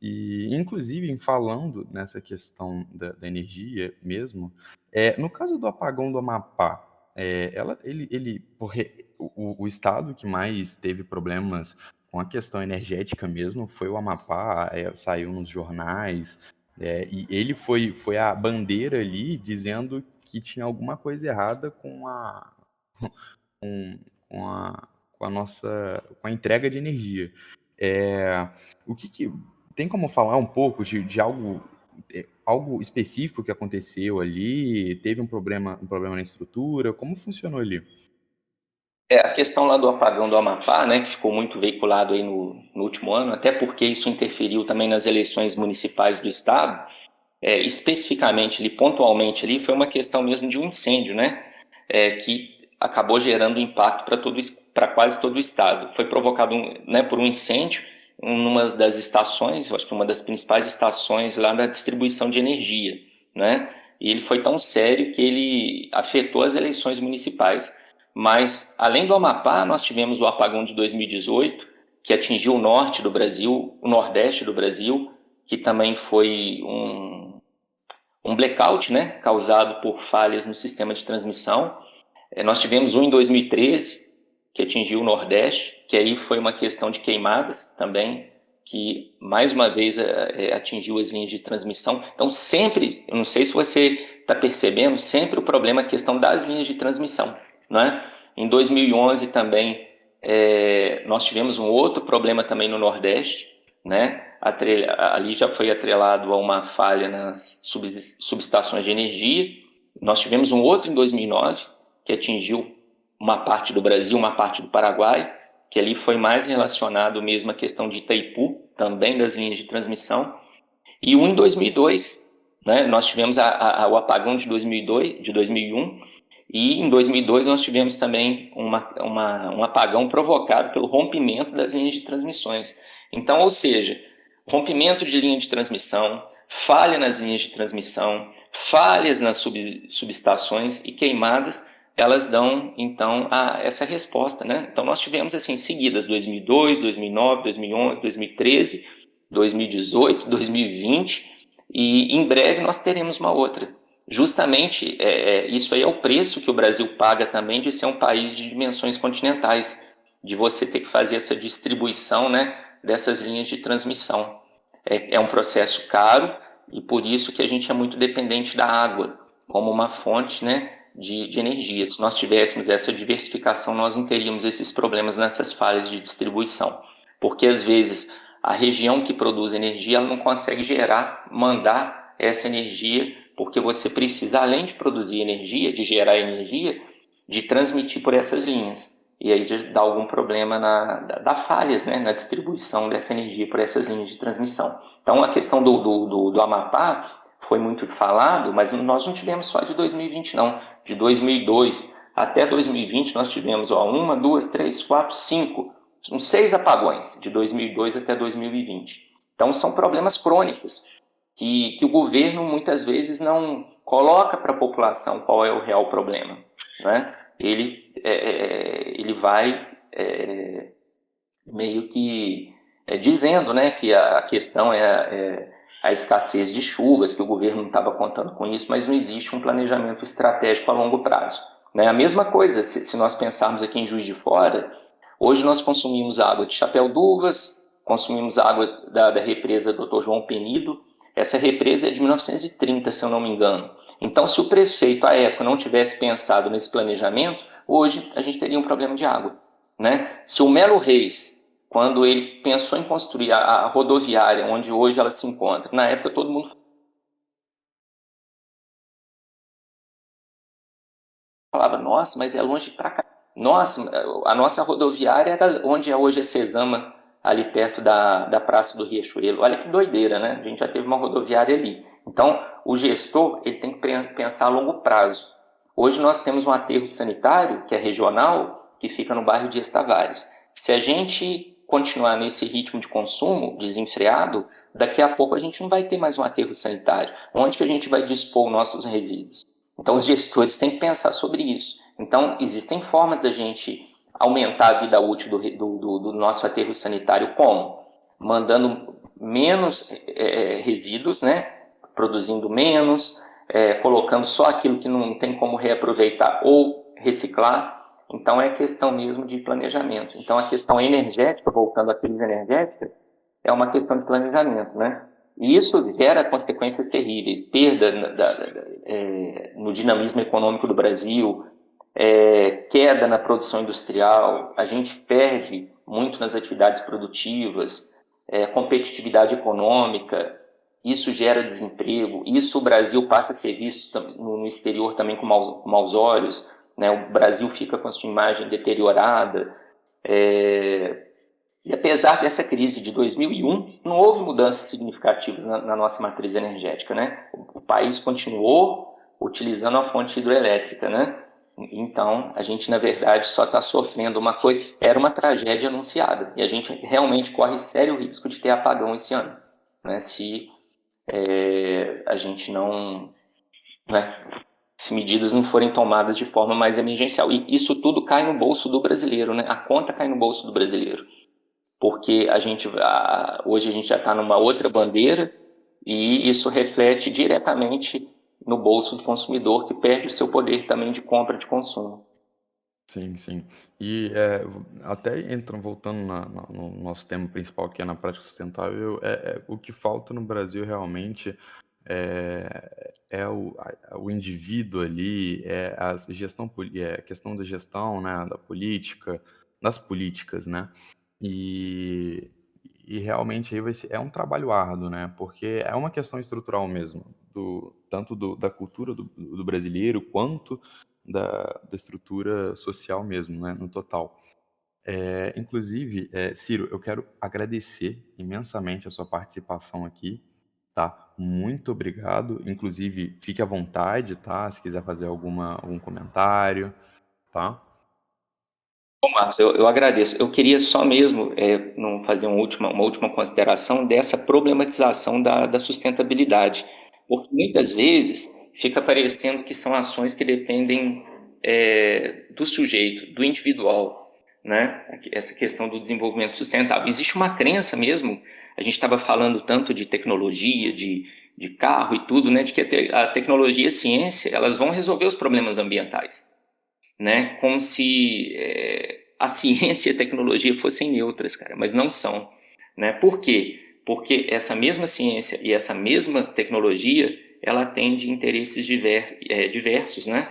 E, inclusive, em falando nessa questão da energia mesmo, no caso do apagão do Amapá, o estado que mais teve problemas com a questão energética mesmo foi o Amapá, saiu nos jornais, e ele foi a bandeira ali dizendo que tinha alguma coisa errada com, com a, com a entrega de energia. O que tem como falar um pouco de algo específico que aconteceu ali? Teve um problema na estrutura? Como funcionou ali? A questão lá do apagão do Amapá, né, que ficou muito veiculado aí no último ano, até porque isso interferiu também nas eleições municipais do estado, especificamente ali, pontualmente ali, foi uma questão mesmo de um incêndio, né, que acabou gerando impacto para quase todo o estado. Foi provocado né, por um incêndio numa das estações, eu acho que uma das principais estações lá da distribuição de energia, né, E ele foi tão sério que ele afetou as eleições municipais. Mas, além do Amapá, nós tivemos o apagão de 2018, que atingiu o norte do Brasil, o nordeste do Brasil, que também foi um blackout, né, causado por falhas no sistema de transmissão. Nós tivemos um em 2013, que atingiu o Nordeste, que aí foi uma questão de queimadas também, que mais uma vez atingiu as linhas de transmissão. Então sempre, eu não sei se você está percebendo, sempre o problema é a questão das linhas de transmissão, né? Em 2011 também nós tivemos um outro problema também no Nordeste, né? Ali já foi atrelado a uma falha nas subestações de energia. Nós tivemos um outro em 2009, que atingiu uma parte do Brasil, uma parte do Paraguai, que ali foi mais relacionado mesmo à questão de Itaipu, também das linhas de transmissão. E um em 2002, né? Nós tivemos o apagão de 2001, e em 2002 nós tivemos também um apagão provocado pelo rompimento das linhas de transmissões. Então, ou seja, rompimento de linha de transmissão, falha nas linhas de transmissão, falhas nas subestações e queimadas, elas dão, então, essa resposta, né? Então, nós tivemos, assim, seguidas 2002, 2009, 2011, 2013, 2018, 2020, e em breve nós teremos uma outra. Justamente, isso aí é o preço que o Brasil paga também de ser um país de dimensões continentais, de você ter que fazer essa distribuição, né, dessas linhas de transmissão. É um processo caro e por isso que a gente é muito dependente da água como uma fonte, né, de energia. Se nós tivéssemos essa diversificação, nós não teríamos esses problemas nessas falhas de distribuição. Porque, às vezes, a região que produz energia ela não consegue mandar essa energia, porque você precisa, além de produzir energia, de gerar energia, de transmitir por essas linhas. E aí dá algum problema dá falhas, né, na distribuição dessa energia por essas linhas de transmissão. Então, a questão do Amapá foi muito falado, mas nós não tivemos só de 2020, não. De 2002 até 2020, nós tivemos 1, 2, 3, 4, 5, uns 6 apagões, de 2002 até 2020. Então, são problemas crônicos, que o governo, muitas vezes, não coloca para a população qual é o real problema, né? Ele vai meio que dizendo, né, que a questão é a escassez de chuvas, que o governo não estava contando com isso, mas não existe um planejamento estratégico a longo prazo, né? A mesma coisa, se nós pensarmos aqui em Juiz de Fora, hoje nós consumimos água de Chapéu d'Uvas, consumimos água da represa Dr. João Penido. Essa represa é de 1930, se eu não me engano. Então, se o prefeito, à época, não tivesse pensado nesse planejamento, hoje a gente teria um problema de água, né? Se o Melo Reis, quando ele pensou em construir a rodoviária onde hoje ela se encontra, na época todo mundo falava, nossa, mas é longe pra cá. Nossa, a nossa rodoviária era onde hoje é Sesama, ali perto da Praça do Riachuelo. Olha que doideira, né? A gente já teve uma rodoviária ali. Então, o gestor ele tem que pensar a longo prazo. Hoje nós temos um aterro sanitário, que é regional, que fica no bairro Dias Tavares. Se a gente continuar nesse ritmo de consumo desenfreado, daqui a pouco a gente não vai ter mais um aterro sanitário. Onde que a gente vai dispor os nossos resíduos? Então, os gestores têm que pensar sobre isso. Então, existem formas da gente aumentar a vida útil do nosso aterro sanitário como? Mandando menos resíduos, né? Produzindo menos, colocando só aquilo que não tem como reaproveitar ou reciclar. Então, é questão mesmo de planejamento. Então, a questão energética, voltando à crise energética, é uma questão de planejamento, né? E isso gera consequências terríveis, perda no dinamismo econômico do Brasil, queda na produção industrial, a gente perde muito nas atividades produtivas, competitividade econômica, isso gera desemprego, isso o Brasil passa a ser visto no exterior também com maus olhos, né? O Brasil fica com a sua imagem deteriorada, e apesar dessa crise de 2001, não houve mudanças significativas na nossa matriz energética, né? O país continuou utilizando a fonte hidroelétrica, né? Então, a gente, na verdade, só está sofrendo uma coisa. Era uma tragédia anunciada. E a gente realmente corre sério risco de ter apagão esse ano, né? Se a gente não né? Se medidas não forem tomadas de forma mais emergencial. E isso tudo cai no bolso do brasileiro, né? A conta cai no bolso do brasileiro. Porque hoje a gente já está numa outra bandeira e isso reflete diretamente no bolso do consumidor, que perde o seu poder também de compra de consumo. Sim, sim. E até voltando no nosso tema principal, que é na prática sustentável, o que falta no Brasil realmente é o indivíduo ali, a questão da gestão, né, da política, das políticas, né? E, e realmente aí é um trabalho árduo, né? Porque é uma questão estrutural mesmo, tanto da cultura do brasileiro, quanto da estrutura social mesmo, né? No total. Inclusive, Ciro, eu quero agradecer imensamente a sua participação aqui, tá? Muito obrigado. Inclusive, fique à vontade, tá? Se quiser fazer algum comentário, tá? Bom, Marcos, eu agradeço. Eu queria só mesmo não fazer uma última consideração dessa problematização da sustentabilidade, porque muitas vezes fica parecendo que são ações que dependem do sujeito, do individual, né? Essa questão do desenvolvimento sustentável. Existe uma crença mesmo, a gente estava falando tanto de tecnologia, de carro e tudo, né? De que a tecnologia e a ciência, elas vão resolver os problemas ambientais, né? Como se a ciência e a tecnologia fossem neutras, cara, mas não são, né? Por quê? Porque essa mesma ciência e essa mesma tecnologia, ela atende interesses diversos, né?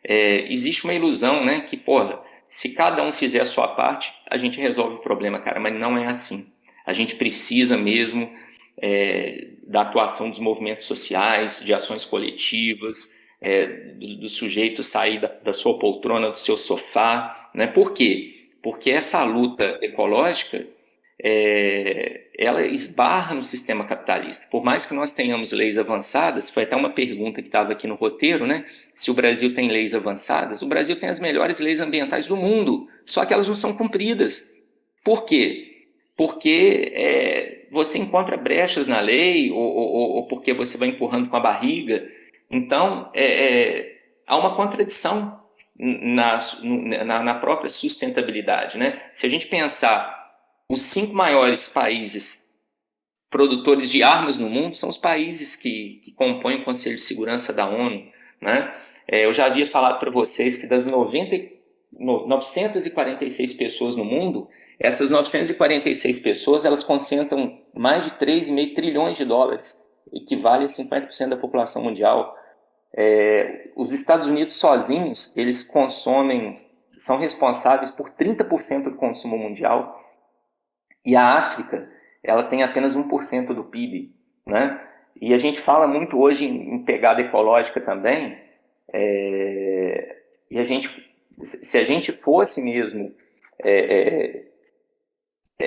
Existe uma ilusão, né? Que, porra, se cada um fizer a sua parte, a gente resolve o problema, cara, mas não é assim. A gente precisa mesmo da atuação dos movimentos sociais, de ações coletivas, do sujeito sair da sua poltrona, do seu sofá, né? Por quê? Porque essa luta ecológica, ela esbarra no sistema capitalista. Por mais que nós tenhamos leis avançadas, foi até uma pergunta que estava aqui no roteiro, né? Se o Brasil tem leis avançadas, o Brasil tem as melhores leis ambientais do mundo, só que elas não são cumpridas. Por quê? Porque você encontra brechas na lei ou porque você vai empurrando com a barriga. Então, há uma contradição na própria sustentabilidade, né? Se a gente pensar, os 5 maiores países produtores de armas no mundo são os países que compõem o Conselho de Segurança da ONU, né? Eu já havia falado para vocês que das 946 pessoas no mundo, essas 946 pessoas, elas concentram mais de 3,5 trilhões de dólares, equivale a 50% da população mundial. Os Estados Unidos sozinhos, eles são responsáveis por 30% do consumo mundial, e a África, ela tem apenas 1% do PIB, né? E a gente fala muito hoje em pegada ecológica também, e se a gente fosse mesmo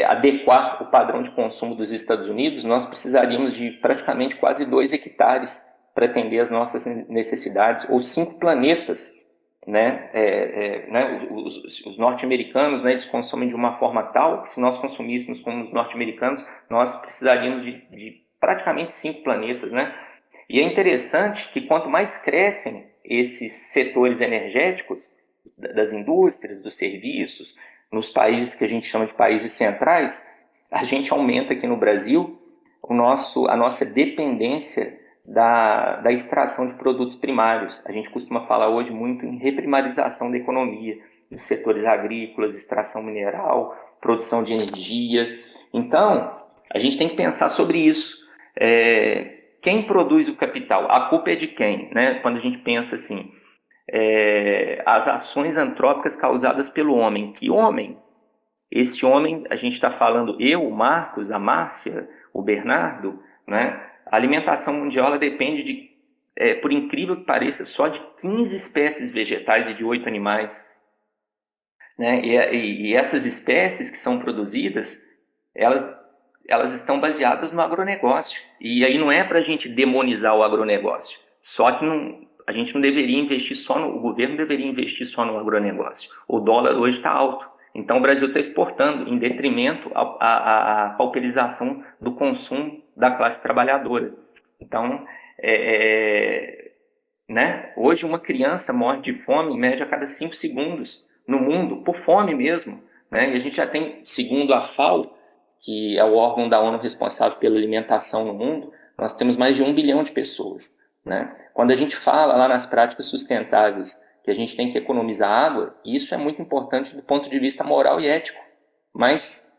adequar o padrão de consumo dos Estados Unidos, nós precisaríamos de praticamente quase 2 hectares para atender as nossas necessidades, ou 5 planetas, né? Os norte-americanos, né, eles consomem de uma forma tal que, se nós consumíssemos como os norte-americanos, nós precisaríamos de praticamente 5 planetas, né? E é interessante que quanto mais crescem esses setores energéticos das indústrias, dos serviços, nos países que a gente chama de países centrais, a gente aumenta aqui no Brasil a nossa dependência da extração de produtos primários. A gente costuma falar hoje muito em reprimarização da economia, dos setores agrícolas, extração mineral, produção de energia. Então, a gente tem que pensar sobre isso. Quem produz o capital? A culpa é de quem, né? Quando a gente pensa assim, as ações antrópicas causadas pelo homem. Que homem? Esse homem, a gente está falando eu, o Marcos, a Márcia, o Bernardo, né? A alimentação mundial ela depende por incrível que pareça, só de 15 espécies vegetais e de 8 animais, né? E essas espécies que são produzidas, elas estão baseadas no agronegócio. E aí não é para a gente demonizar o agronegócio, só que a gente não deveria investir o governo deveria investir só no agronegócio. O dólar hoje está alto, então o Brasil está exportando em detrimento à pauperização do consumo da classe trabalhadora. Então, né? Hoje uma criança morre de fome em média a cada 5 segundos no mundo, por fome mesmo, né? E a gente já tem, segundo a FAO, que é o órgão da ONU responsável pela alimentação no mundo, nós temos mais de 1 bilhão de pessoas, né? Quando a gente fala lá nas práticas sustentáveis que a gente tem que economizar água, isso é muito importante do ponto de vista moral e ético, mas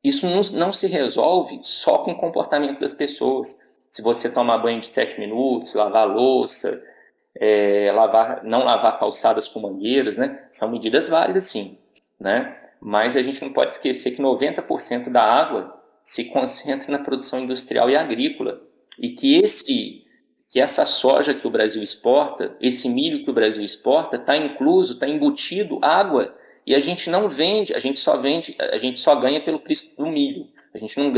isso não se resolve só com o comportamento das pessoas. Se você tomar banho de 7 minutos, lavar a louça, não lavar calçadas com mangueiras, né? São medidas válidas, sim, né? Mas a gente não pode esquecer que 90% da água se concentra na produção industrial e agrícola, e que essa soja que o Brasil exporta, esse milho que o Brasil exporta, está incluso, está embutido água, e a gente não vende, a gente só ganha pelo preço do milho, a gente não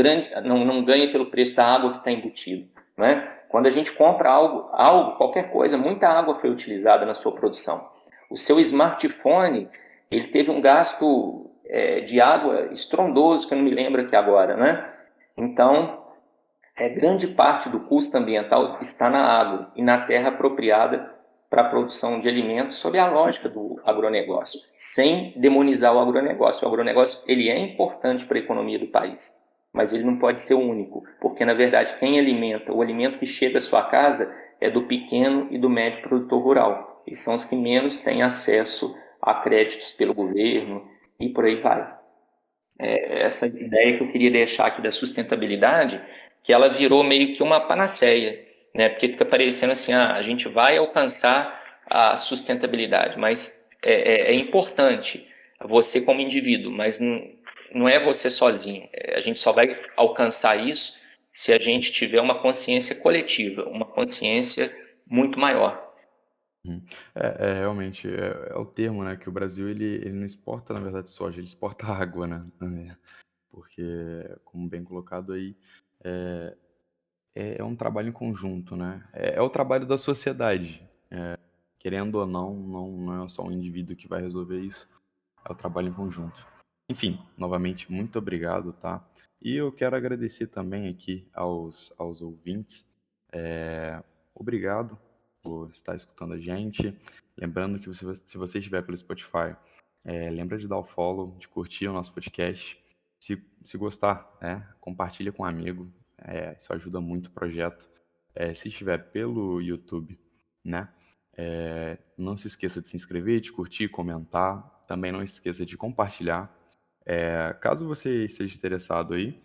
ganha pelo preço da água que está embutido, né? Quando a gente compra algo, qualquer coisa, muita água foi utilizada na sua produção. O seu smartphone, ele teve um gasto de água estrondoso, que eu não me lembro aqui agora, né? Então, grande parte do custo ambiental está na água e na terra apropriada para a produção de alimentos, sob a lógica do agronegócio, sem demonizar o agronegócio. O agronegócio ele é importante para a economia do país, mas ele não pode ser o único, porque, na verdade, o alimento que chega à sua casa é do pequeno e do médio produtor rural, e são os que menos têm acesso a créditos pelo governo, e por aí vai. Essa ideia que eu queria deixar aqui da sustentabilidade, que ela virou meio que uma panaceia, né? Porque fica parecendo assim, a gente vai alcançar a sustentabilidade, mas é importante você como indivíduo, mas não é você sozinho. A gente só vai alcançar isso se a gente tiver uma consciência coletiva, uma consciência muito maior. Realmente, é o termo, né, que o Brasil, ele não exporta, na verdade, soja, ele exporta água, né, porque, como bem colocado aí, é um trabalho em conjunto, né, é o trabalho da sociedade, querendo ou não é só um indivíduo que vai resolver isso, é o trabalho em conjunto. Enfim, novamente, muito obrigado, tá? E eu quero agradecer também aqui aos ouvintes. Obrigado por estar escutando a gente. Lembrando que se você estiver pelo Spotify, lembra de dar o follow, de curtir o nosso podcast. Se gostar, compartilha com um amigo. Isso ajuda muito o projeto. Se estiver pelo YouTube, né? Não se esqueça de se inscrever, de curtir, comentar. Também não se esqueça de compartilhar. Caso você esteja interessado aí,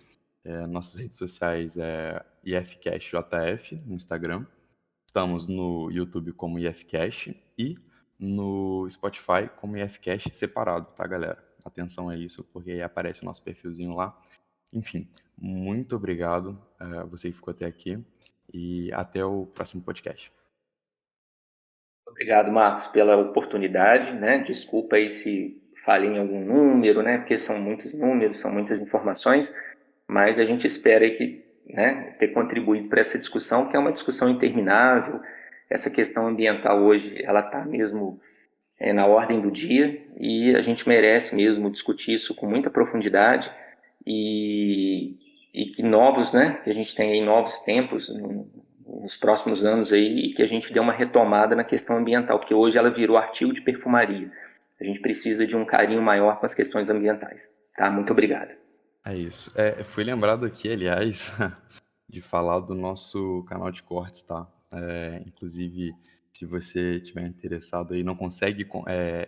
nossas redes sociais é IFCashJF no Instagram. Estamos no YouTube como IFCash e no Spotify como IFCash separado, tá, galera? Atenção a isso, porque aí aparece o nosso perfilzinho lá. Enfim, muito obrigado a você que ficou até aqui e até o próximo podcast. Obrigado, Marcos, pela oportunidade, né? Desculpa aí se falei em algum número, né? Porque são muitos números, são muitas informações, mas a gente espera que, né, ter contribuído para essa discussão, que é uma discussão interminável. Essa questão ambiental hoje, ela está mesmo na ordem do dia e a gente merece mesmo discutir isso com muita profundidade e que novos, né? Que a gente tenha aí novos tempos nos próximos anos aí e que a gente dê uma retomada na questão ambiental, porque hoje ela virou artigo de perfumaria. A gente precisa de um carinho maior com as questões ambientais, tá? Muito obrigado. É isso. Fui lembrado aqui, aliás, de falar do nosso canal de cortes, tá? Inclusive, se você estiver interessado e não consegue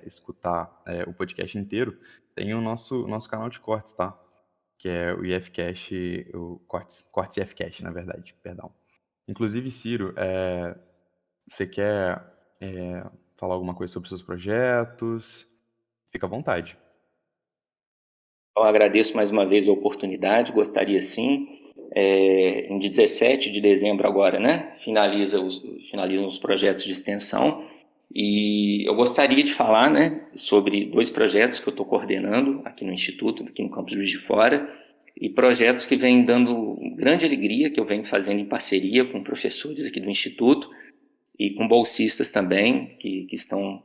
escutar o podcast inteiro, tem o nosso canal de cortes, tá? Que é o IFCash, o Cortes IFCash, na verdade, perdão. Inclusive, Ciro, você quer falar alguma coisa sobre os seus projetos? Fica à vontade. Eu agradeço mais uma vez a oportunidade, gostaria sim. Em 17 de dezembro agora, né? Finalizam os projetos de extensão e eu gostaria de falar, né, sobre 2 projetos que eu estou coordenando aqui no Instituto, aqui no campus Juiz de Fora, e projetos que vêm dando grande alegria, que eu venho fazendo em parceria com professores aqui do Instituto e com bolsistas também, que estão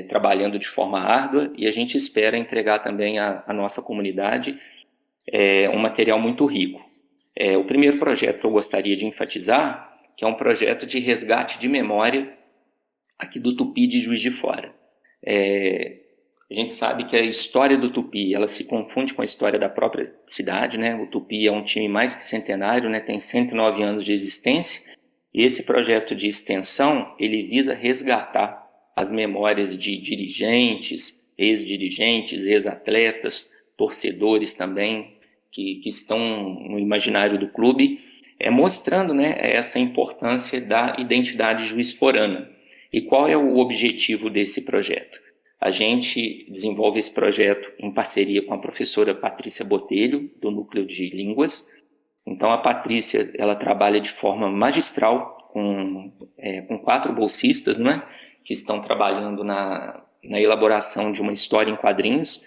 trabalhando de forma árdua, e a gente espera entregar também à nossa comunidade um material muito rico. O primeiro projeto que eu gostaria de enfatizar, que é um projeto de resgate de memória aqui do Tupi de Juiz de Fora. A gente sabe que a história do Tupi, ela se confunde com a história da própria cidade, né? O Tupi é um time mais que centenário, né? Tem 109 anos de existência, e esse projeto de extensão, ele visa resgatar as memórias de dirigentes, ex-dirigentes, ex-atletas, torcedores também, que estão no imaginário do clube, mostrando, né, essa importância da identidade juiz-forana. E qual é o objetivo desse projeto? A gente desenvolve esse projeto em parceria com a professora Patrícia Botelho, do Núcleo de Línguas. Então, a Patrícia, ela trabalha de forma magistral com 4 bolsistas, né, que estão trabalhando na elaboração de uma história em quadrinhos,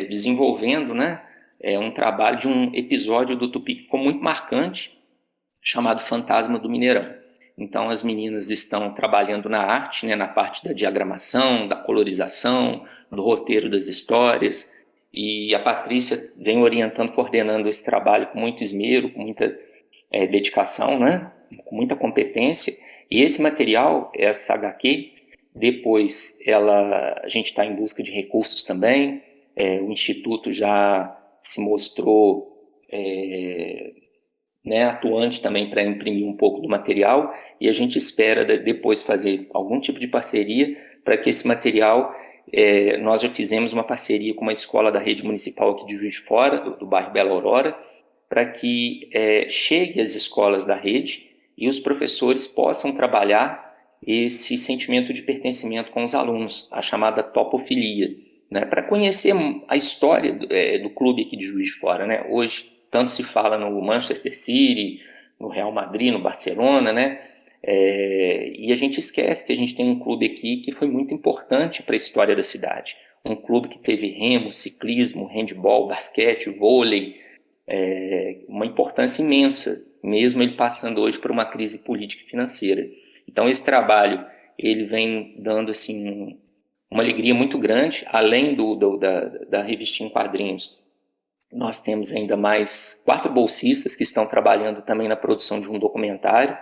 desenvolvendo, né, um trabalho de um episódio do Tupi que ficou muito marcante, chamado Fantasma do Mineirão. Então, as meninas estão trabalhando na arte, né, na parte da diagramação, da colorização, do roteiro das histórias, e a Patrícia vem orientando, coordenando esse trabalho com muito esmero, com muita dedicação, né, com muita competência. E esse material, essa HQ, depois a gente está em busca de recursos também, o Instituto já se mostrou atuante também para imprimir um pouco do material, e a gente espera depois fazer algum tipo de parceria para que esse material, nós já fizemos uma parceria com uma escola da rede municipal aqui de Juiz de Fora, do bairro Bela Aurora, para que chegue às escolas da rede e os professores possam trabalhar esse sentimento de pertencimento com os alunos, a chamada topofilia, né, para conhecer a história do clube aqui de Juiz de Fora, né? Hoje tanto se fala no Manchester City, no Real Madrid, no Barcelona, né? E a gente esquece que a gente tem um clube aqui que foi muito importante para a história da cidade. Um clube que teve remo, ciclismo, handebol, basquete, vôlei, uma importância imensa, mesmo ele passando hoje por uma crise política e financeira. Então esse trabalho ele vem dando assim, uma alegria muito grande, além da revistinha em quadrinhos. Nós temos ainda mais 4 bolsistas que estão trabalhando também na produção de um documentário.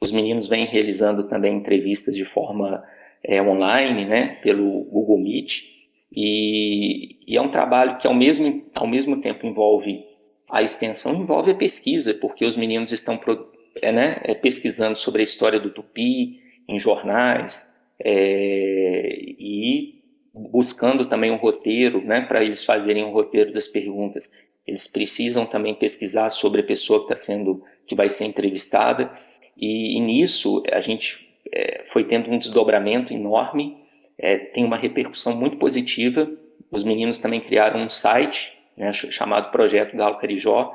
Os meninos vêm realizando também entrevistas de forma online, né, pelo Google Meet. E é um trabalho que ao mesmo tempo envolve a extensão, envolve a pesquisa, porque os meninos estão pesquisando sobre a história do Tupi em jornais e buscando também um roteiro, né, para eles fazerem um roteiro das perguntas. Eles precisam também pesquisar sobre a pessoa que vai ser entrevistada, e nisso a gente foi tendo um desdobramento enorme, tem uma repercussão muito positiva. Os meninos também criaram um site, né, chamado Projeto Galo Carijó,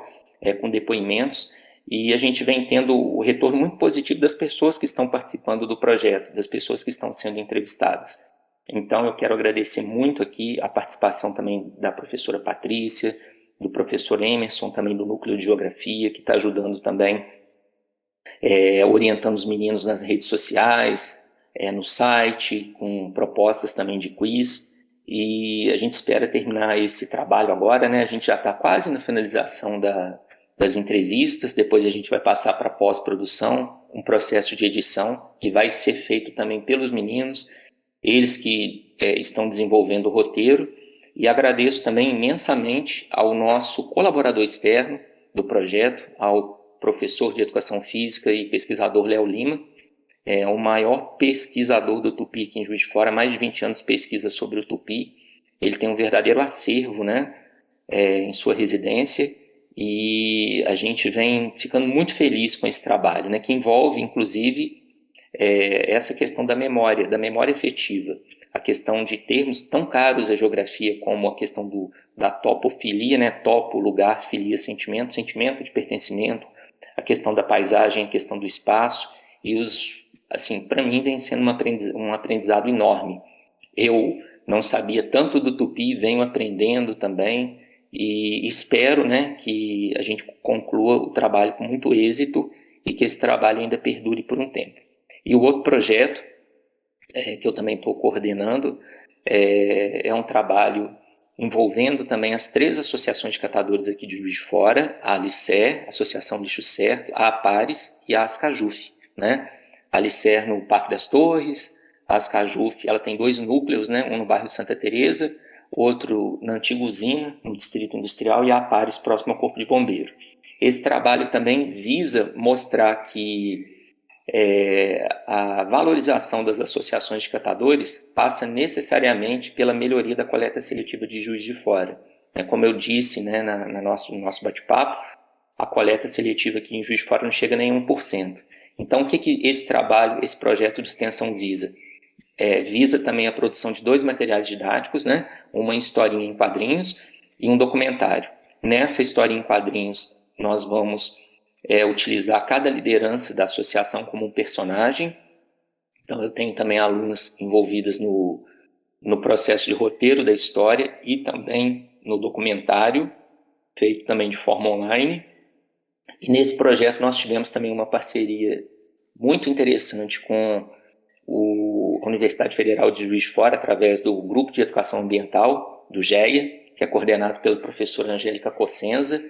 com depoimentos, e a gente vem tendo o retorno muito positivo das pessoas que estão participando do projeto, das pessoas que estão sendo entrevistadas. Então, eu quero agradecer muito aqui a participação também da professora Patrícia, do professor Emerson, também do Núcleo de Geografia, que está ajudando também, orientando os meninos nas redes sociais, no site, com propostas também de quiz. E a gente espera terminar esse trabalho agora, né? A gente já está quase na finalização das entrevistas, depois a gente vai passar para a pós-produção, um processo de edição que vai ser feito também pelos meninos, eles que estão desenvolvendo o roteiro. E agradeço também imensamente ao nosso colaborador externo do projeto, ao professor de Educação Física e pesquisador Léo Lima, o maior pesquisador do Tupi aqui em Juiz de Fora, mais de 20 anos de pesquisa sobre o Tupi. Ele tem um verdadeiro acervo, né, em sua residência, e a gente vem ficando muito feliz com esse trabalho, né, que envolve, inclusive, essa questão da memória efetiva, a questão de termos tão caros à geografia como a questão da topofilia, né? Topo, lugar, filia, sentimento, sentimento de pertencimento, a questão da paisagem, a questão do espaço, e assim, para mim vem sendo um aprendizado enorme. Eu não sabia tanto do Tupi, venho aprendendo também, e espero, né, que a gente conclua o trabalho com muito êxito e que esse trabalho ainda perdure por um tempo. E o outro projeto, que eu também estou coordenando, é um trabalho envolvendo também as 3 associações de catadores aqui de Juiz de Fora, a Alicer, Associação Lixo Certo, a Apares e a Ascajuf, né? A Alicer no Parque das Torres, a Ascajuf, ela tem 2 núcleos, né? Um no bairro Santa Teresa, outro na antiga usina, no Distrito Industrial, e a Apares, próximo ao Corpo de Bombeiro. Esse trabalho também visa mostrar que a valorização das associações de catadores passa necessariamente pela melhoria da coleta seletiva de Juiz de Fora. Como eu disse, né, no nosso bate-papo, a coleta seletiva aqui em Juiz de Fora não chega nem a 1%. Então, o que esse trabalho, esse projeto de extensão visa? Visa também a produção de 2 materiais didáticos, né? Uma historinha em quadrinhos e um documentário. Nessa historinha em quadrinhos, nós vamos utilizar cada liderança da associação como um personagem. Então, eu tenho também alunas envolvidas no processo de roteiro da história e também no documentário, feito também de forma online. E nesse projeto nós tivemos também uma parceria muito interessante com a Universidade Federal de Juiz de Fora, através do Grupo de Educação Ambiental, do GEA, que é coordenado pela professora Angélica Cossenza,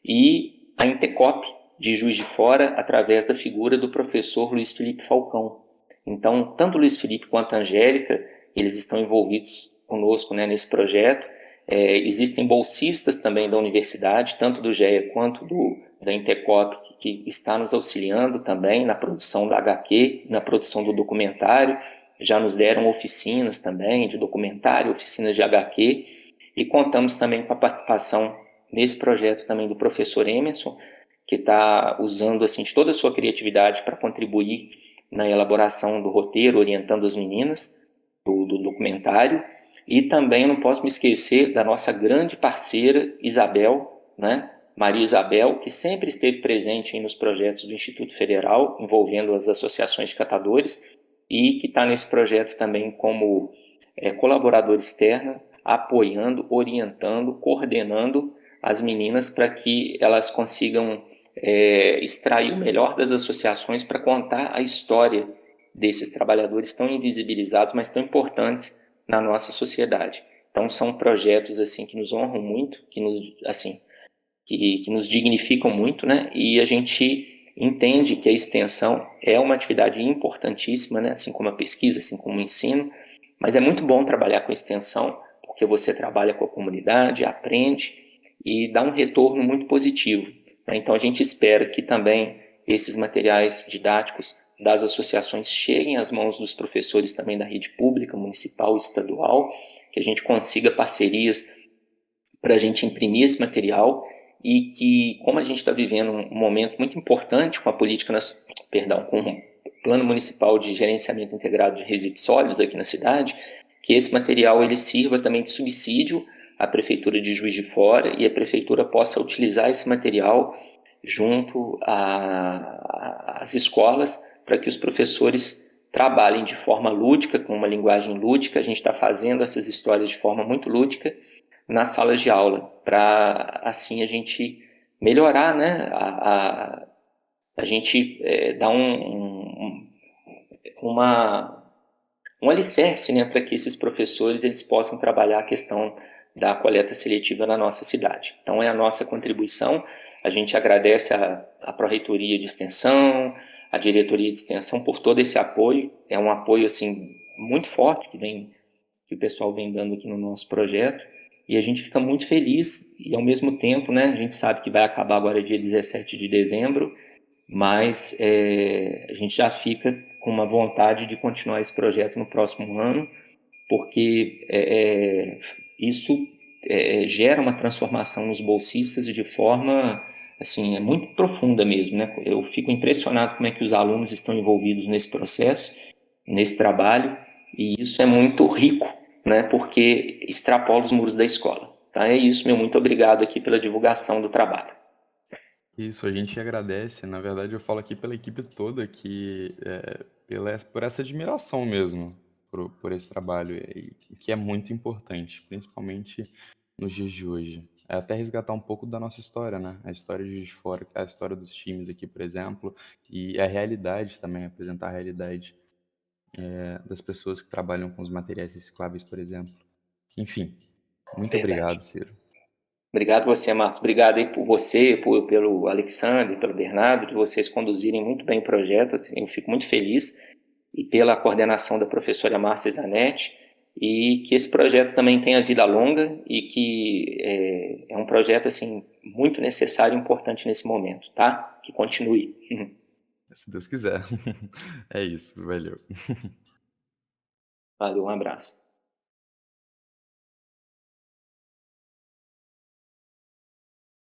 e a Intecop de Juiz de Fora, através da figura do professor Luiz Felipe Falcão. Então, tanto o Luiz Felipe quanto a Angélica, eles estão envolvidos conosco, né, nesse projeto. Existem bolsistas também da universidade, tanto do GEA quanto da Intecop, que está nos auxiliando também na produção da HQ, na produção do documentário. Já nos deram oficinas também de documentário, oficinas de HQ, e contamos também com a participação nesse projeto também do professor Emerson, que está usando assim, de toda a sua criatividade para contribuir na elaboração do roteiro, orientando as meninas do documentário. E também eu não posso me esquecer da nossa grande parceira Isabel, né? Maria Isabel, que sempre esteve presente nos projetos do Instituto Federal, envolvendo as associações de catadores, e que está nesse projeto também como colaboradora externa, apoiando, orientando, coordenando as meninas para que elas consigam extrair o melhor das associações para contar a história desses trabalhadores tão invisibilizados, mas tão importantes na nossa sociedade. Então são projetos assim que nos honram muito, que nos dignificam muito, né? E a gente entende que a extensão é uma atividade importantíssima, né? Assim como a pesquisa, assim como o ensino, mas é muito bom trabalhar com extensão, porque você trabalha com a comunidade, aprende e dá um retorno muito positivo, né? Então a gente espera que também esses materiais didáticos das associações cheguem às mãos dos professores também da rede pública, municipal e estadual, que a gente consiga parcerias para a gente imprimir esse material e que, como a gente está vivendo um momento muito importante com a com o Plano Municipal de Gerenciamento Integrado de Resíduos Sólidos aqui na cidade, que esse material ele sirva também de subsídio à Prefeitura de Juiz de Fora e a Prefeitura possa utilizar esse material junto às escolas para que os professores trabalhem de forma lúdica, com uma linguagem lúdica. A gente está fazendo essas histórias de forma muito lúdica nas salas de aula, para assim a gente melhorar, né? A gente dar um alicerce, né, para que esses professores eles possam trabalhar a questão da coleta seletiva na nossa cidade. Então é a nossa contribuição. A gente agradece a Pró-Reitoria de Extensão, a Diretoria de Extensão por todo esse apoio. É um apoio assim muito forte que o pessoal vem dando aqui no nosso projeto. E a gente fica muito feliz e, ao mesmo tempo, né, a gente sabe que vai acabar agora dia 17 de dezembro, mas a gente já fica com uma vontade de continuar esse projeto no próximo ano, porque isso gera uma transformação nos bolsistas de forma assim, muito profunda mesmo, né? Eu fico impressionado como é que os alunos estão envolvidos nesse processo, nesse trabalho, e isso é muito rico, né? Porque extrapola os muros da escola. Tá? É isso, meu muito obrigado aqui pela divulgação do trabalho. Isso, a gente agradece. Na verdade, eu falo aqui pela equipe toda por essa admiração mesmo por esse trabalho, e que é muito importante, principalmente nos dias de hoje. É até resgatar um pouco da nossa história, né? A história de Juiz de Fora, a história dos times aqui, por exemplo, e a realidade também, apresentar a realidade das pessoas que trabalham com os materiais recicláveis, por exemplo. Enfim, muito Verdade. obrigado, Ciro. Obrigado você, Marcos. Obrigado aí por você, pelo Alexandre, pelo Bernardo, de vocês conduzirem muito bem o projeto. Eu fico muito feliz. E pela coordenação da professora Márcia Zanetti. E que esse projeto também tenha vida longa e que é um projeto assim, muito necessário e importante nesse momento, tá? Que continue. Se Deus quiser. É isso, valeu. Valeu, um abraço.